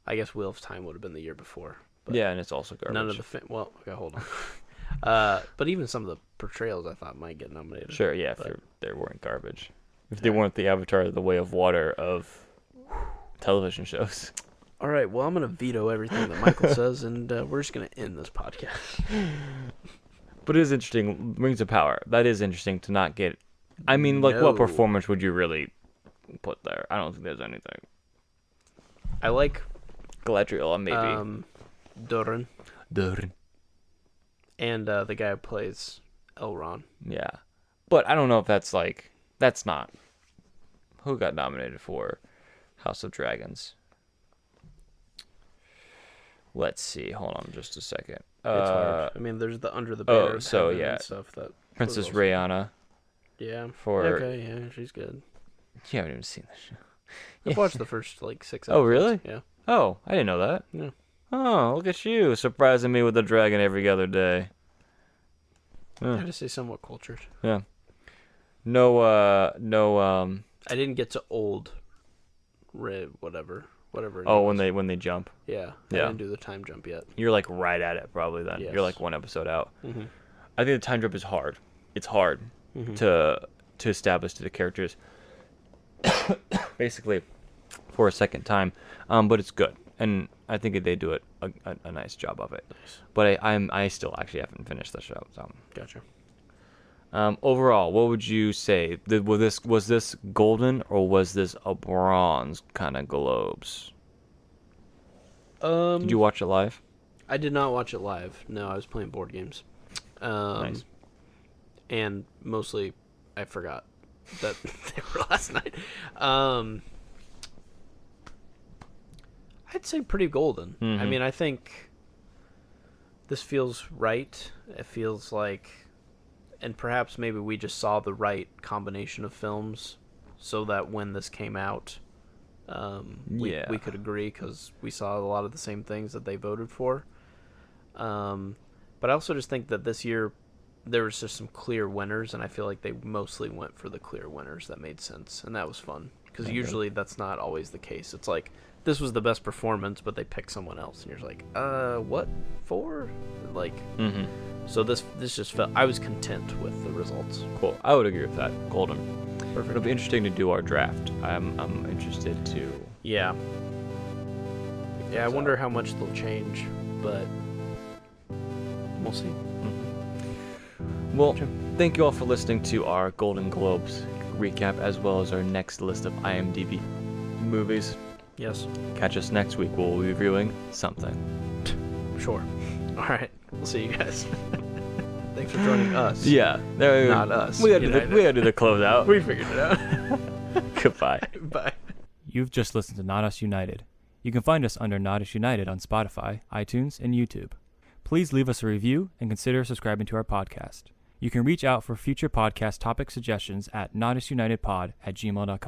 [SPEAKER 3] I guess Wheel of Time would have been the year before. But
[SPEAKER 2] Yeah, and it's also garbage.
[SPEAKER 3] none of the well, okay, hold on. But even some of the portrayals I thought might get nominated.
[SPEAKER 2] Sure, yeah,
[SPEAKER 3] but-
[SPEAKER 2] if they weren't garbage. If they weren't the Avatar, the Way of Water of television shows.
[SPEAKER 3] All right, well, I'm gonna veto everything that Michael says, and we're just gonna end this podcast.
[SPEAKER 2] But it is interesting. Rings of Power. That is interesting to not get. I mean, like, what
[SPEAKER 3] No.
[SPEAKER 2] performance would you really put there? I don't think there's anything.
[SPEAKER 3] I like
[SPEAKER 2] Galadriel, maybe.
[SPEAKER 3] Durin
[SPEAKER 2] Durin.
[SPEAKER 3] and the guy who plays Elrond.
[SPEAKER 2] Yeah. But I don't know if that's like. That's not. Who got nominated for House of Dragons? Let's see. Hold on just a second.
[SPEAKER 3] It's hard. I mean, there's the Under the Banner of
[SPEAKER 2] so,
[SPEAKER 3] Heaven
[SPEAKER 2] yeah.
[SPEAKER 3] and stuff that.
[SPEAKER 2] Princess
[SPEAKER 3] was
[SPEAKER 2] Rihanna.
[SPEAKER 3] Yeah.
[SPEAKER 2] For.
[SPEAKER 3] Okay, yeah, she's good.
[SPEAKER 2] You haven't even seen this show.
[SPEAKER 3] I've watched the first like 6 episodes.
[SPEAKER 2] Oh, really?
[SPEAKER 3] Yeah.
[SPEAKER 2] Oh, I didn't know that.
[SPEAKER 3] Yeah.
[SPEAKER 2] Oh, look at you, surprising me with a dragon every other day.
[SPEAKER 3] I
[SPEAKER 2] Yeah.
[SPEAKER 3] just say somewhat cultured.
[SPEAKER 2] Yeah. No,
[SPEAKER 3] I didn't get to old red whatever her
[SPEAKER 2] Oh,
[SPEAKER 3] name is.
[SPEAKER 2] when they jump.
[SPEAKER 3] Yeah. I
[SPEAKER 2] Yeah.
[SPEAKER 3] didn't do the time jump yet.
[SPEAKER 2] You're like right at it probably then.
[SPEAKER 3] Yes.
[SPEAKER 2] You're like one episode out.
[SPEAKER 3] Mm-hmm.
[SPEAKER 2] I think the time jump is hard. It's hard
[SPEAKER 3] Mm-hmm.
[SPEAKER 2] to establish to the characters basically for a second time. But it's good. And I think they do it a nice job of it.
[SPEAKER 3] Nice.
[SPEAKER 2] But I still actually haven't finished the show. So
[SPEAKER 3] Gotcha.
[SPEAKER 2] overall, what would you say? Was this golden or was this a bronze kind of Globes? Did you watch it live?
[SPEAKER 3] I did not watch it live. No, I was playing board games.
[SPEAKER 2] Nice.
[SPEAKER 3] And mostly, I forgot that they were last night. I'd say pretty golden. I
[SPEAKER 2] Mhm.
[SPEAKER 3] mean, I think this feels right. It feels like, and perhaps maybe we just saw the right combination of films, so that when this came out,
[SPEAKER 2] Yeah.
[SPEAKER 3] we could agree because we saw a lot of the same things that they voted for. But I also just think that this year there was just some clear winners, and I feel like they mostly went for the clear winners that made sense, and that was fun because
[SPEAKER 2] Okay.
[SPEAKER 3] usually that's not always the case. It's like this was the best performance, but they picked someone else, and you're just like, what for? Like,
[SPEAKER 2] Mm-hmm.
[SPEAKER 3] so this just felt I was content with the results.
[SPEAKER 2] Cool. I would agree with that. Golden.
[SPEAKER 3] Perfect.
[SPEAKER 2] It'll be interesting to do our draft. I'm interested to.
[SPEAKER 3] Yeah. Yeah, I
[SPEAKER 2] those
[SPEAKER 3] wonder
[SPEAKER 2] out.
[SPEAKER 3] how much they'll change, but we'll see.
[SPEAKER 2] Well, thank you all for listening to our Golden Globes recap as well as our next list of IMDb movies.
[SPEAKER 3] Yes.
[SPEAKER 2] Catch us next week. We'll be reviewing something.
[SPEAKER 3] Sure. All right. We'll see you guys. Thanks for joining us.
[SPEAKER 2] Yeah, there.
[SPEAKER 3] Not us.
[SPEAKER 2] We gotta do
[SPEAKER 3] United.
[SPEAKER 2] the closeout.
[SPEAKER 3] We figured it out.
[SPEAKER 2] Goodbye.
[SPEAKER 3] Bye.
[SPEAKER 4] You've just listened to Not Us United. You can find us under Not Us United on Spotify, iTunes, and YouTube. Please leave us a review and consider subscribing to our podcast. You can reach out for future podcast topic suggestions at notusunitedpod@gmail.com.